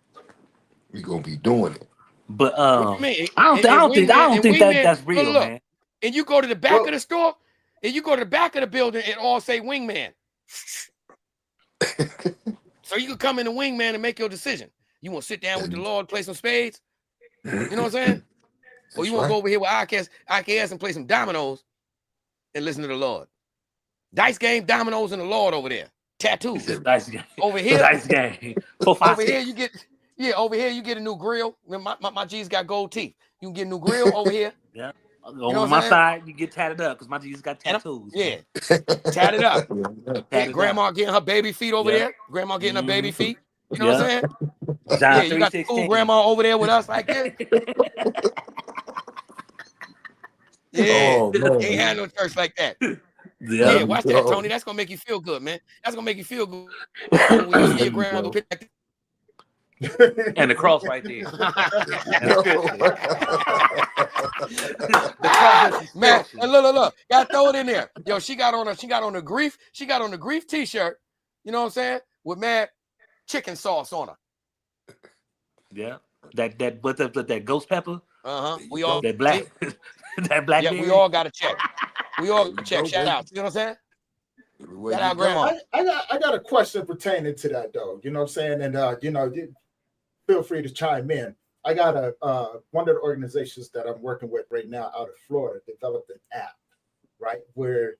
We're gonna be doing it. But I don't think that's real, man. And you go to the back of the store, and you go to the back of the building, and all say wingman. So you can come in the wingman and make your decision. You want to sit down with the Lord, play some spades? You know what I'm saying? Or you want to go over here with IKS and play some dominoes and listen to the Lord? Dice game, dominoes, and the Lord over there. Tattoos. Dice game. Over here. Dice game. Over here you get over here you get a new grill. My G's got gold teeth. You can get a new grill over here. Yeah. On my side, you get tatted up because my G's got tattoos. Yeah. Tatted up. Grandma getting her baby feet over there. Grandma getting her baby feet. You know what I'm saying? John you got the cool grandma over there with us like this. Ain't had no church like that. Yeah, watch that, Tony. That's gonna make you feel good, man. That's gonna make you feel good when you see your grandma go pick that. And the cross right there. Man, and look, gotta throw it in there. Yo, she got on a grief t-shirt, you know what I'm saying? With mad chicken sauce on her. Yeah. That ghost pepper. We all that black that black. Yeah, we all gotta check. We all check. Shout out. You know what I'm saying? Shout out, grandma. I got a question pertaining to that though. You know what I'm saying? And feel free to chime in. I got one of the organizations that I'm working with right now out of Florida developed an app, right, where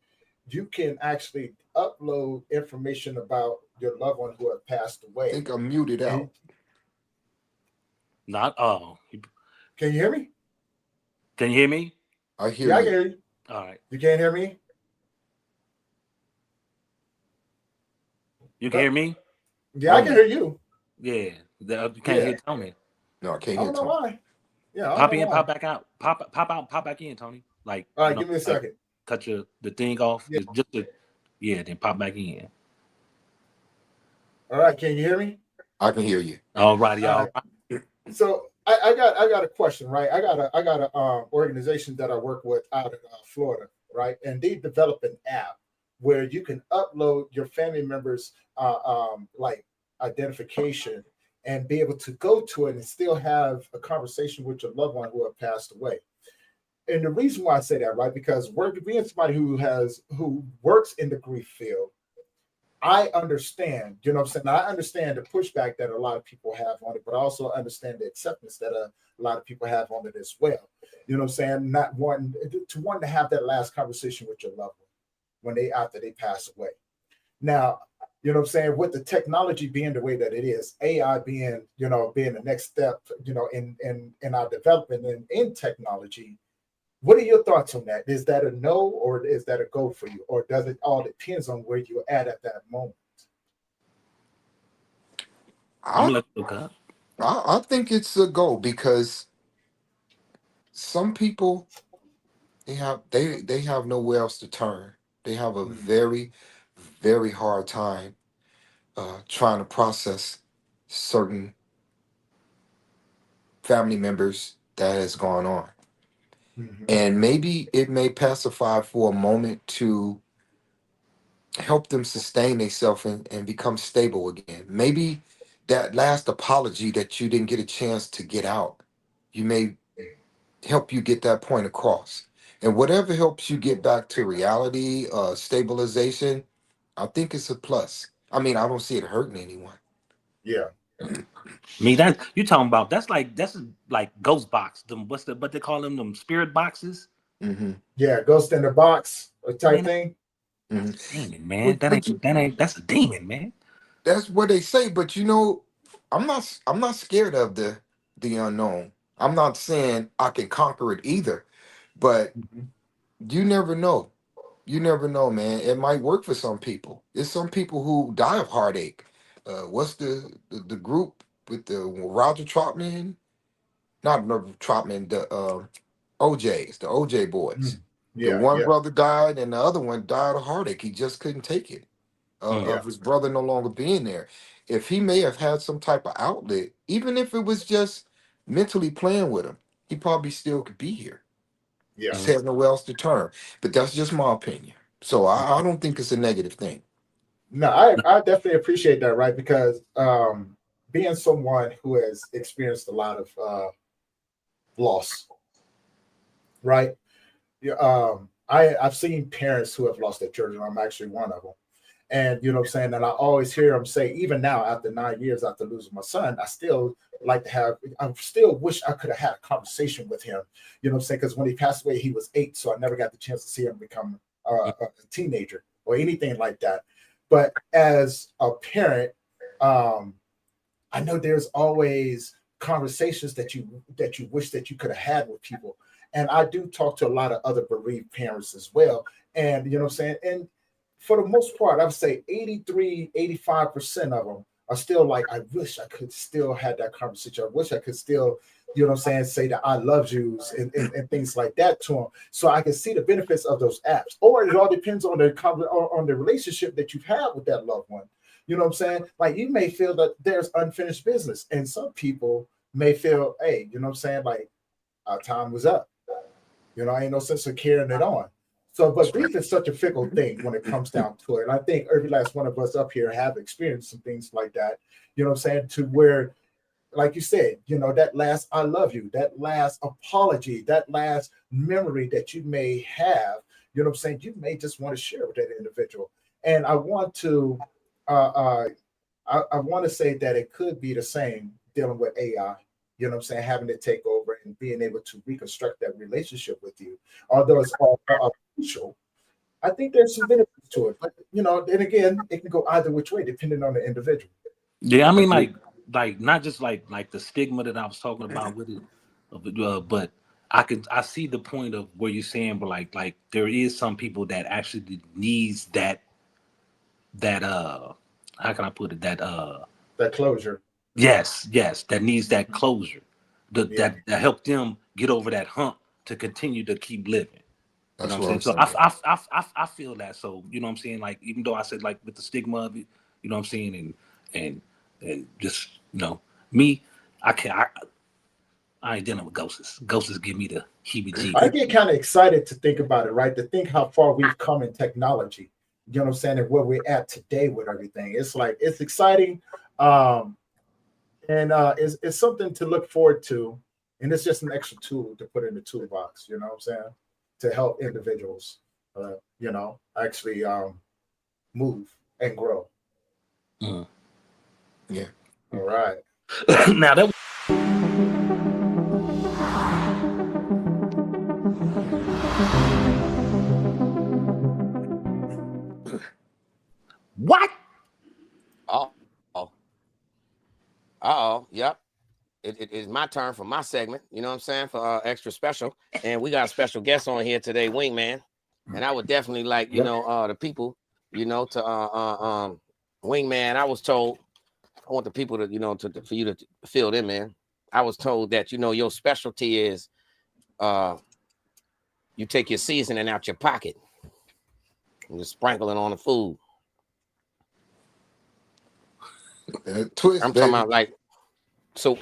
you can actually upload information about your loved one who have passed away. I think I'm muted out. Not Can you hear me? Can you hear me? I hear you. I can hear you. All right. You can't hear me? You can hear me? Yeah, I can hear you. Yeah. You can't hear Tony. No, I can't hear Tony. I don't know why. Yeah, pop in, pop back out. Pop out, pop back in, Tony. Like, all right, give me a second. Cut the thing off. Yeah. Then pop back in. All right, can you hear me? I can hear you. All righty, all right. So I got a question, right? I got a organization that I work with out in Florida, right? And they developed an app where you can upload your family members, like identification and be able to go to it and still have a conversation with your loved one who have passed away. And the reason why I say that, right, because being somebody who works in the grief field, I understand, you know what I'm saying? I understand the pushback that a lot of people have on it, but I also understand the acceptance that a lot of people have on it as well. You know what I'm saying? Not wanting to have that last conversation with your loved one after they pass away. Now, you know what I'm saying, with the technology being the way that it is, AI being the next step, in our development and in technology. What are your thoughts on that? Is that a no, or is that a go for you? Or does it all depends on where you're at that moment? I'm I, gonna let you go. I think it's a go because some people they have nowhere else to turn. They have a Mm, very, very hard time trying to process certain family members that has gone on. mhm. And maybe it may pacify for a moment to help them sustain themselves and become stable again. Maybe that last apology that you didn't get a chance to get out, you may help you get that point across. And whatever helps you get back to reality, stabilization, I think it's a plus. I mean, I don't see it hurting anyone. Yeah, Me, that you talking about? That's like ghost box. Them what they call them spirit boxes. Hmm. yeah, ghost in the box type Man, thing. Hmm. demon, man. But, That but ain't that ain't that's a demon, man. that's what they say. But I'm not scared of the unknown. I'm not saying I can conquer it either. But Mhm. you never know. You never know, man. It might work for some people. There's some people who die of heartache. What's the group with the Roger Troutman? Not Roger Troutman, the OJs, the OJ boys. Mm. The Yeah, one yeah, brother died, and the other one died of heartache. He just couldn't take it Mm. yeah, of his brother no longer being there. If he may have had some type of outlet, even if it was just mentally playing with him, he probably still could be here. yeah. Just had nowhere else to turn. But that's just my opinion. So I don't think it's a negative thing. No, I definitely appreciate that, right? Because being someone who has experienced a lot of loss, right? Yeah, I've seen parents who have lost their children. I'm actually one of them. And you know what I'm saying? And I always hear them say, even now, after 9 years after losing my son, I still wish I could have had a conversation with him. You know what I'm saying? Because when he passed away, he was 8. So I never got the chance to see him become a teenager or anything like that. But as a parent, um, I know there's always conversations that you wish that you could have had with people. And I do talk to a lot of other bereaved parents as well. And you know what I'm saying? And for the most part, I would say 83, 85% of them are still like, I wish I could still have that conversation. I wish I could still, you know what I'm saying, say that I love yous and things like that to them. So I can see the benefits of those apps. Or it all depends on the relationship that you've had with that loved one. You know what I'm saying? Like you may feel that there's unfinished business, and some people may feel, hey, you know what I'm saying? Like our time was up. Ain't no sense of carrying it on. So, but That's right. grief is such a fickle thing when it comes down to it. And I think every last one of us up here have experienced some things like that. You know what I'm saying? To where, like you said, that last I love you, that last apology, that last memory that you may have, you know what I'm saying? You may just want to share with that individual. And uh, I want to say that it could be the same dealing with AI. You know what I'm saying? Having to take over and being able to reconstruct that relationship with you. Although it's all crucial, I think there's some benefits to it. But then again, it can go either which way depending on the individual. Yeah, I mean, Agree. like not just like the stigma that I was talking about with it, but I see the point of where you're saying, but like there is some people that actually needs that how can I put it, that That closure. yes, that needs that closure, Yeah. that help them get over that hump to continue to keep living. You know That's what I'm what saying? I'm So saying. I feel that. So you know what I'm saying? Like even though I said like with the stigma of it, you know what I'm saying, and and just me, I can't. I ain't dealing with ghosts. Ghosts give me the I heebie-jeebies. get kind of excited to think about it, right? To think how far we've come in technology. You know what I'm saying? And where we're at today with everything. It's like it's exciting. And it's something to look forward to. And it's just an extra tool to put in the toolbox, you know what I'm saying? To help individuals actually move and grow. Mm. Yeah. All right. Now that what? Oh, uh-oh, yep. It is my turn for my segment, you know what I'm saying, for extra special. And we got a special guest on here today, Wingman. And I would definitely like, the people, to Wingman. I was told, I want the people to, for you to fill in, man. I was told that, your specialty is you take your seasoning out your pocket and just sprinkle it on the food. Twist, I'm talking baby. about like, so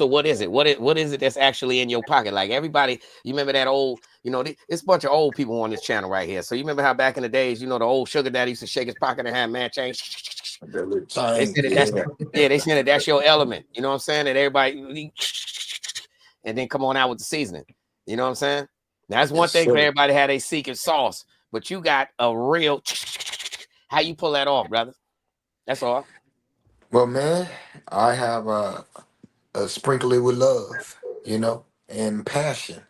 what is it? What is it that's actually in your pocket? Like everybody, you remember that old, it's a bunch of old people on this channel right here. So you remember how back in the days, the old sugar daddy used to shake his pocket and have man change. That little They time, said that that's yeah. they said that that's your element. You know what I'm saying? That everybody and then come on out with the seasoning. You know what I'm saying? That's one Yes, thing for sir. everybody had a secret sauce, but you got a real how you pull that off, brother? That's all. Well, man, I have sprinkle it with love, and passion.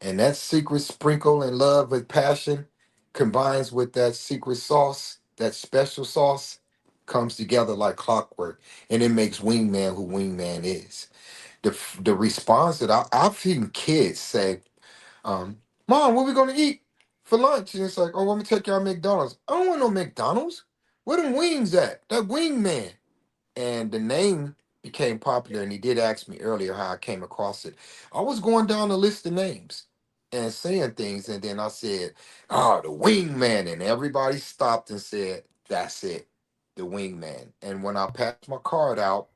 And that secret sprinkle and love with passion combines with that secret sauce, that special sauce, comes together like clockwork. And it makes Wingman who Wingman is. The response that I've seen kids say, Mom, what we gonna eat for lunch? And it's like, oh, let me take y'all McDonald's. I don't want no McDonald's. Where them wings at? That Wingman. And the name became popular, and he did ask me earlier how I came across it. I was going down the list of names and saying things, and then I said, "Oh, the Wingman," and everybody stopped and said, "That's it, the Wingman." And when I passed my card out,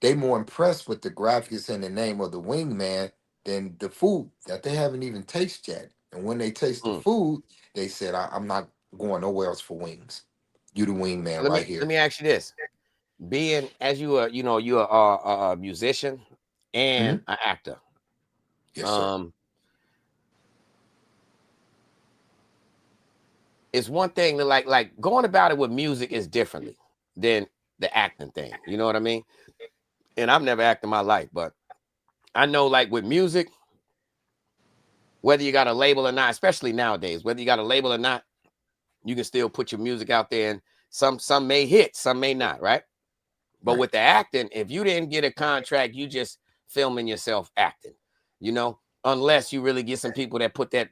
they more impressed with the graphics and the name of the Wingman than the food that they haven't even tasted yet. And when they taste the Mm. food, they said, I'm not going nowhere else for wings. You the Wingman Let right me let here." me ask you this: being as you are, you're a musician and Mhm. an actor. Yes, sir. Um, it's one thing to like going about it with music is differently than the acting thing. You know what I mean? And I've never acted in my life, but I know like with music, whether you got a label or not, especially nowadays, whether you got a label or not, you can still put your music out there, and some may hit, some may not, right? But Right. with the acting, if you didn't get a contract, you just filming yourself acting, unless you really get some people that put that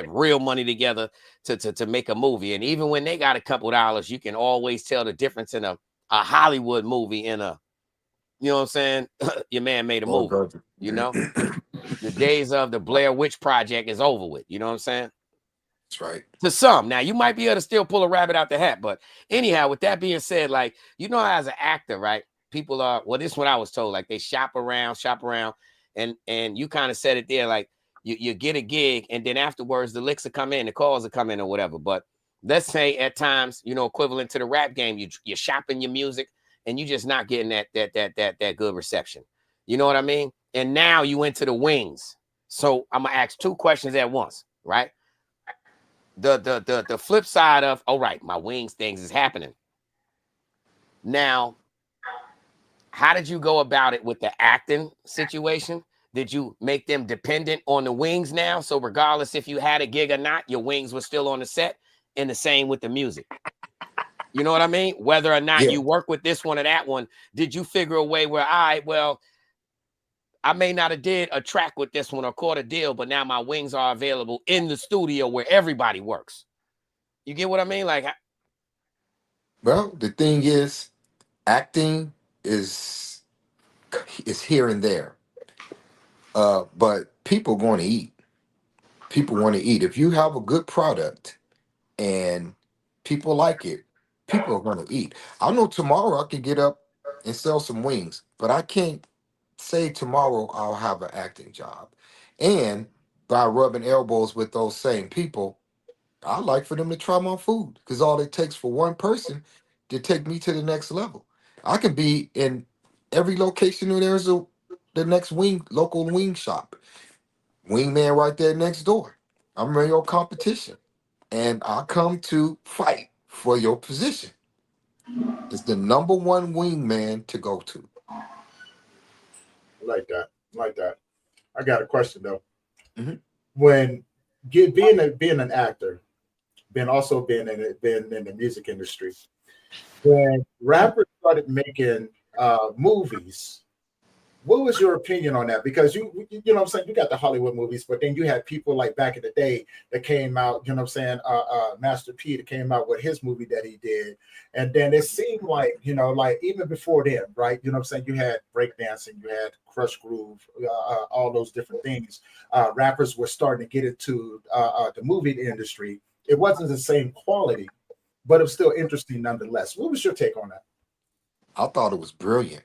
real money together to make a movie. And even when they got a couple dollars, you can always tell the difference in a Hollywood movie and you know what I'm saying? Your man made a Oh, movie, brother. you know? The days of the Blair Witch Project is over with, you know what I'm saying? That's right. To some. Now, you might be able to still pull a rabbit out the hat, but anyhow, with that being said, like, as an actor, right? People are, well, this is what I was told, like they shop around, and you kind of said it there, like you get a gig, and then afterwards the licks will come in, the calls will come in or whatever. But let's say at times, equivalent to the rap game, you're shopping your music and you just not getting that good reception. You know what I mean? And now you into the wings. So I'm gonna ask two questions at once, right? The flip side of, all right, my wings things is happening. Now, how did you go about it with the acting situation? Did you make them dependent on the wings now? So regardless if you had a gig or not, your wings were still on the set, and the same with the music. You know what I mean? Whether or not Yeah. you work with this one or that one, did you figure a way where, I may not have did a track with this one or caught a deal, but now my wings are available in the studio where everybody works. You get what I mean? Like, Well, the thing is, acting is here and there. But people going to eat. People want to eat. If you have a good product and people like it, people are going to eat. I know tomorrow I can get up and sell some wings, but I can't say tomorrow I'll have an acting job. And by rubbing elbows with those same people, I like for them to try my food because all it takes for one person to take me to the next level. I can be in every location where there's the next local wing shop, wingman right there next door. I'm in your competition, and I come to fight for your position. It's the number one wingman to go to. I like that. I like that. I got a question though. Mhm. When being an actor, being in the music industry, when rappers started making movies, what was your opinion on that? Because you know what I'm saying, you got the Hollywood movies, but then you had people like back in the day that came out, you know what I'm saying, Master P that came out with his movie that he did. And then it seemed like, like even before then, right? You know what I'm saying? You had breakdancing, you had Crush Groove, all those different things. Rappers were starting to get into the movie industry. It wasn't the same quality, but it was still interesting nonetheless. What was your take on that? I thought it was brilliant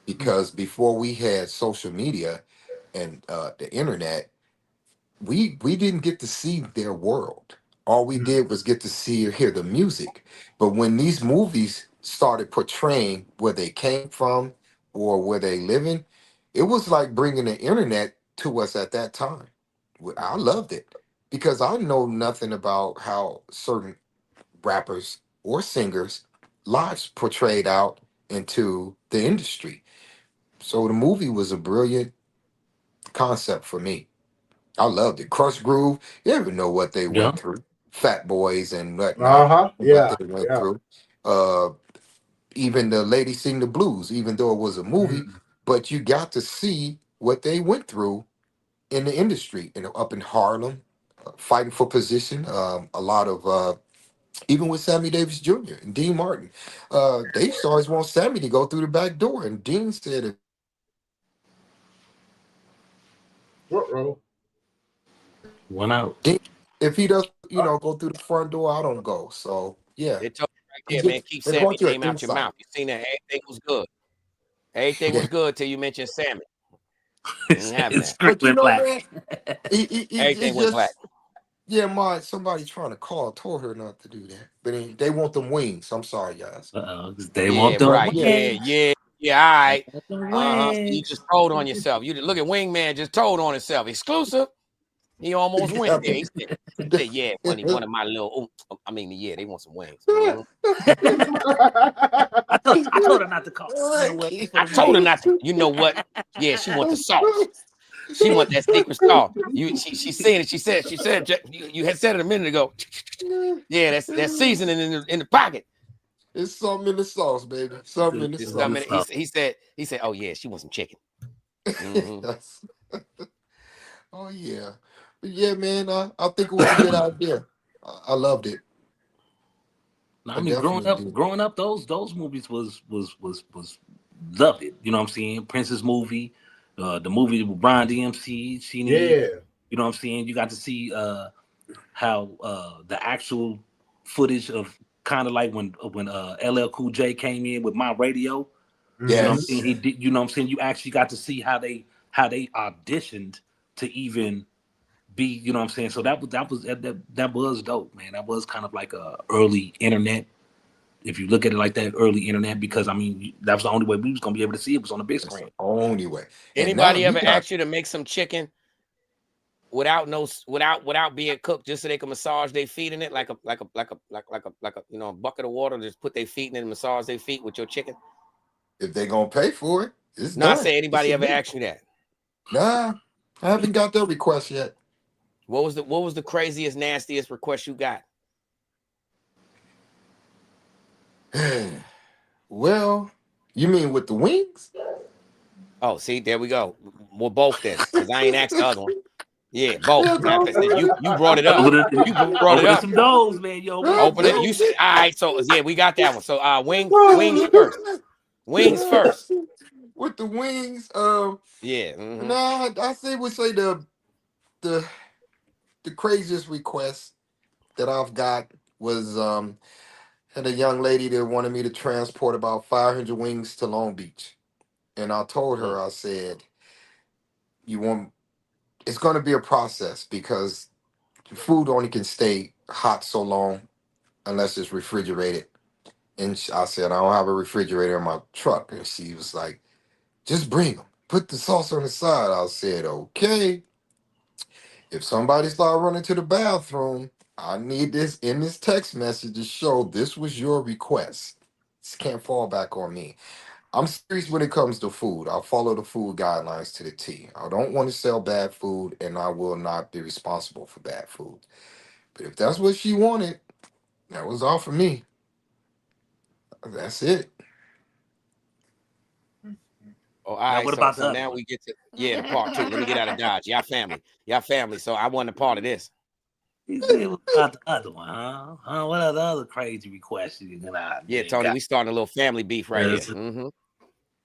because before we had social media and the internet, we didn't get to see their world. All we Mhm. did was get to see or hear the music. But when these movies started portraying where they came from or where they live in, it was like bringing the internet to us at that time. I loved it because I know nothing about how certain rappers or singers lives portrayed out into the industry. So the movie was a brilliant concept for me. I loved it. Crush Groove, you never know what they Yeah. went through. Fat Boys and whatnot, Uh-huh. what Yeah. they went Yeah. through. Uh, even the Lady Sing the Blues, even though it was a movie, Mhm. but you got to see what they went through in the industry, up in Harlem, fighting for position. A lot of even with Sammy Davis Jr. and Dean Martin, they used to always want Sammy to go through the back door, and Dean said Ruh-roh. One out. if he doesn't, go through the front door, I don't go. So yeah, They told you right it there, man, just keep it Sammy brought you an name out your insight. mouth. You seen that everything was good. Everything Yeah. was good till you mentioned Sammy. Ain't having His that. screen But went black. man, Everything it's went black. just yeah, somebody trying to call told her not to do that, but they want them wings. I'm sorry, guys. Uh-oh, 'cause they Yeah, want the right. Yeah, Yeah, wings. yeah, yeah. All They right. want the Uh-huh. So you just wings. told on yourself. You look at Wingman just told on himself. Exclusive. He almost went yeah. there. He said, yeah, one of my little I mean, yeah, they want some wings. Mhm. I told her not to call. You know what? For I the told her wings. not to. You know what? Yeah, she want the sauce. She want that secret sauce. She said it. She said you had said it a minute ago. Yeah, that's seasoning in the pocket. It's something in the sauce, baby. Something in the It's The something. sauce. He stuff. said he said, oh yeah, she wants some chicken. Hmm. Yes. Oh yeah, but yeah, man. I think it was a good idea. I loved it. No, I I mean, growing definitely up, did. growing up, those movies was loved it. You know what I'm saying? Princess movie, the movie with Brian DMC, Sheenie. Yeah. You know what I'm saying? You got to see how the actual footage of kind of like when LL Cool J came in with My Radio. You know what I'm Hmm. saying? Yes. He did. You know what I'm saying? You actually got to see how they auditioned to even be. You know what I'm saying? So that was dope, man. That was kind of like a early internet. If you look at it like that, early internet, because I mean that was the only way we was gonna be able to see it was on the big That's the screen. only way. And now Anybody you ever got asked you to make some chicken without being cooked, just so they can massage their feet in it, like a a bucket of water, just put their feet in it and massage their feet with your chicken? if they gonna pay for it, it's No, I done. say It's anybody a ever meal. asked you that? Nah, I haven't got that request yet. What was the craziest, nastiest request you got? Well, you mean with the wings? Oh, see, there we go. Well, both then, because I ain't asked the other one. Yeah, both. Yeah, Matter of fact, since you brought it up. Over the You brought it over up. some doors, man. You open some Open it. You doors. said, all right. So yeah, we got that one. So wings first. Wings first. with the wings, Yeah. Hmm. nah, would say the the craziest request that I've got was had a young lady that wanted me to transport about 500 wings to Long Beach. And I told her, I said, you want it's going to be a process because food only can stay hot so long unless it's refrigerated. And I said, I don't have a refrigerator in my truck. And she was like, just bring them. Put the sauce on the side. I said, okay. If somebody start running to the bathroom, I need this in this text message to show this was your request. This can't fall back on me. I'm serious when it comes to food. I'll follow the food guidelines to the T. I don't want to sell bad food, and I will not be responsible for bad food. But if that's what she wanted, that was all for me. That's it. Oh, all Now, right. what So about the so other now one? we get to the part two. Let me get out of Dodge. Y'all family. Y'all family. So I wasn't a part of this. He said, what about the other one, huh? What are the other crazy requests you Yeah, Tony, got? we starting a little family beef right here.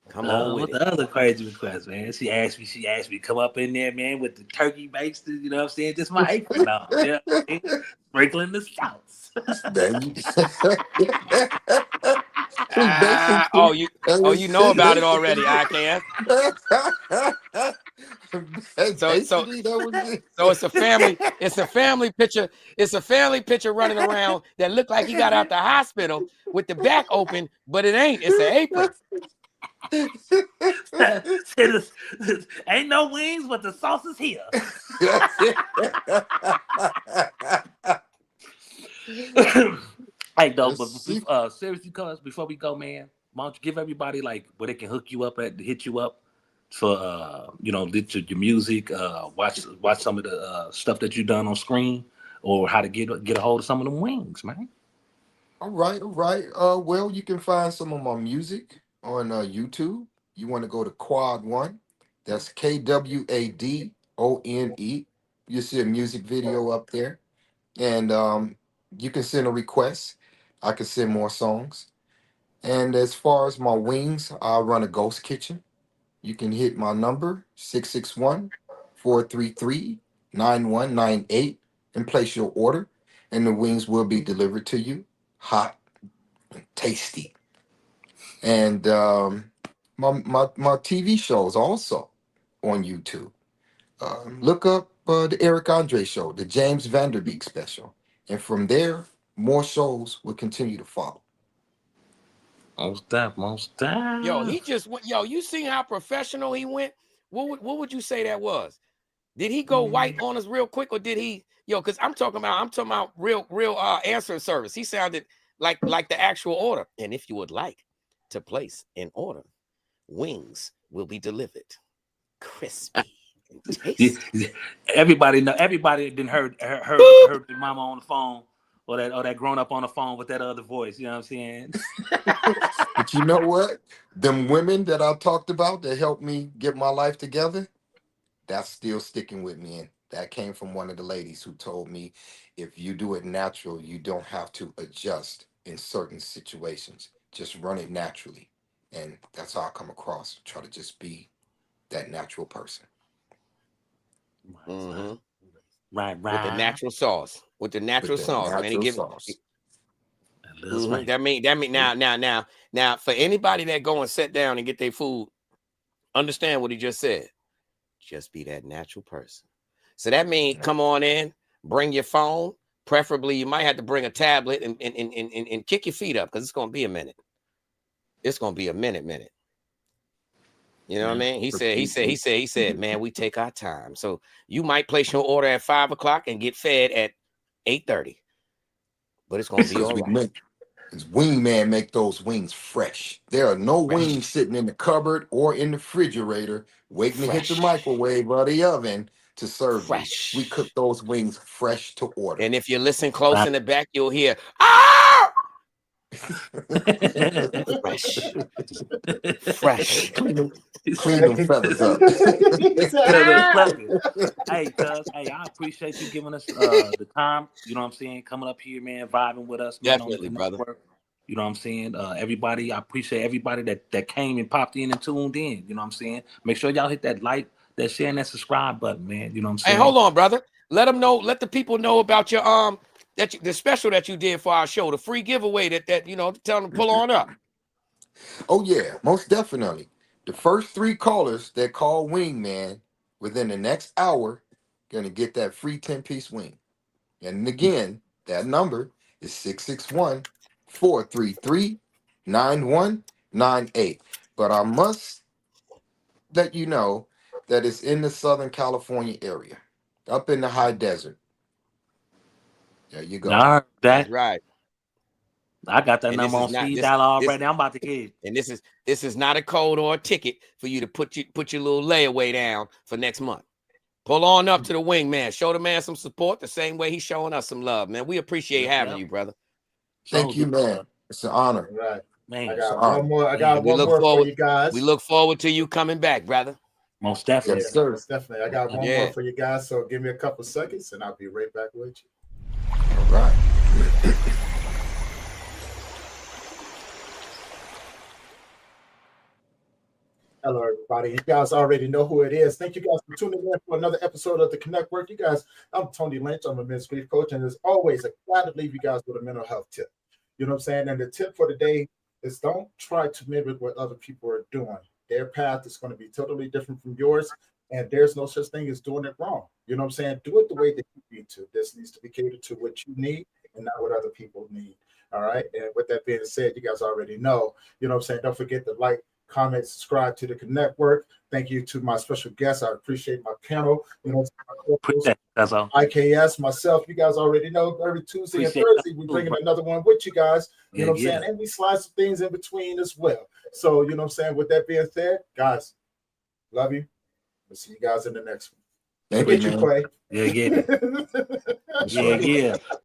Come on with What it. the other crazy request, man? She asked me to come up in there, man, with the turkey basted, you know what I'm saying? Just my apron on, you know what I mean? Sprinkling the sauce. Then Oh, basically, that you was know about it already, I can. So basically that was it. so it's a family picture. It's a family picture running around that looked like he got out the hospital with the back open, but it ain't. It's an apron. Said, ain't no wings, but the sauce is here. Hey, dog, but She- seriously, cuz before we go, man, why don't you give everybody like where they can hook you up at, hit you up for listen to your music, watch some of the stuff that you done on screen, or how to get a hold of some of them wings, man. all right, all right. Well, you can find some of my music on YouTube. You want to go to Quad One. That's KWADONE. You see a music video up there, and you can send a request. I can send more songs. And as far as my wings, I run a ghost kitchen. You can hit my number 661-433-9198 and place your order, and the wings will be delivered to you hot and tasty. And my TV shows also on YouTube. Look up the Eric Andre show, the James Vanderbeek special, and from there, more shows will continue to follow. Most Yo, time. he just went. Yo, you see how professional he went? What would you say that was? Did he go white on us real quick, or did he? Yo, because I'm talking about real answer service. He sounded like the actual order. And if you would like to place an order, wings will be delivered, crispy and tasty. Everybody didn't heard their mama on the phone or that grown up on the phone with that other voice. You know what I'm saying? But you know what? Them women that I talked about that helped me get my life together, that's still sticking with me. And that came from one of the ladies who told me if you do it natural, you don't have to adjust in certain situations. Just run it naturally. And that's how I come across. Try to just be that natural person. Mm-hmm. Right, With the right. natural sauce. With the With natural that sauce, man. He natural give. sauce. A little spank. That mean now for anybody that go and sit down and get their food, understand what he just said. Just be that natural person. So that means come on in, bring your phone. Preferably, you might have to bring a tablet and kick your feet up because it's gonna be a minute. It's gonna be a minute. You know what I mean? He said, man, we take our time. So you might place your order at 5 o'clock and get fed at 8:30. But it's gonna be Because all we right. make Because Wingman make those wings fresh. There are no wings Fresh. sitting in the cupboard or in the refrigerator waiting to hit the Fresh. microwave or the oven to serve you. We cook Fresh. those wings fresh to order. And if you listen close Right. in the back, you'll hear, ah! Fresh. Fresh. clean, them, clean them feathers up. Hey, cuz, hey, I appreciate you giving us the time. You know what I'm saying? Coming up here, man, vibing with us, man, on the Definitely, brother. Connectwork. You know what I'm saying? Everybody, I appreciate everybody that came and popped in and tuned in. You know what I'm saying? Make sure y'all hit that like, that share, and that subscribe button, man. You know what I'm Hey, saying? hold on, brother. Let them know. Let the people know about your the special that you did for our show, the free giveaway that tell them to pull on up. Oh yeah, most definitely. The first 3 callers that call Wingman within the next hour gonna get that free 10-piece wing. And again, That number is 661-433-9198. But I must let you know that it's in the Southern California area, up in the high desert. There you go. I heard That's that. right. I got that And this number is on not speed this dial this already. I'm about to get it. and this is not a code or a ticket for you to put your little layaway down for next month. Pull on up to the wingman. Show the man some support the same way he's showing us some love, man. We appreciate having you, brother. Thank you, man. It's an honor. Right. Man, I It's an got honor. one more. I Man, got We one look more for forward. you guys. We look forward to you coming back, brother. most definitely. Yes, sir. Most definitely. I got one Yeah. more for you guys. So give me a couple seconds and I'll be right back with you. All right. Hello, everybody. You guys already know who it is. Thank you guys for tuning in for another episode of the Connect Work. You guys, I'm Tony Lynch. I'm a men's grief coach. And as always, I'm glad to leave you guys with a mental health tip. You know what I'm saying? And the tip for today is don't try to mimic what other people are doing. Their path is going to be totally different from yours. And there's no such thing as doing it wrong. You know what I'm saying? Do it the way that you need to. This needs to be catered to what you need and not what other people need. All right. And with that being said, you guys already know, you know what I'm saying? Don't forget to like, comment, subscribe to the Connectwork. Thank you to my special guests. I appreciate my panel. You know, Appreciate that's all. IKS, myself. You guys already know every Tuesday Appreciate and Thursday we bringing another one with you guys. You know what I'm saying? And we slide some things in between as well. So you know what I'm saying. With that being said, guys, love you. We'll see you guys in the next one. Thank Get you, you, man. Clay. Yeah. Yeah.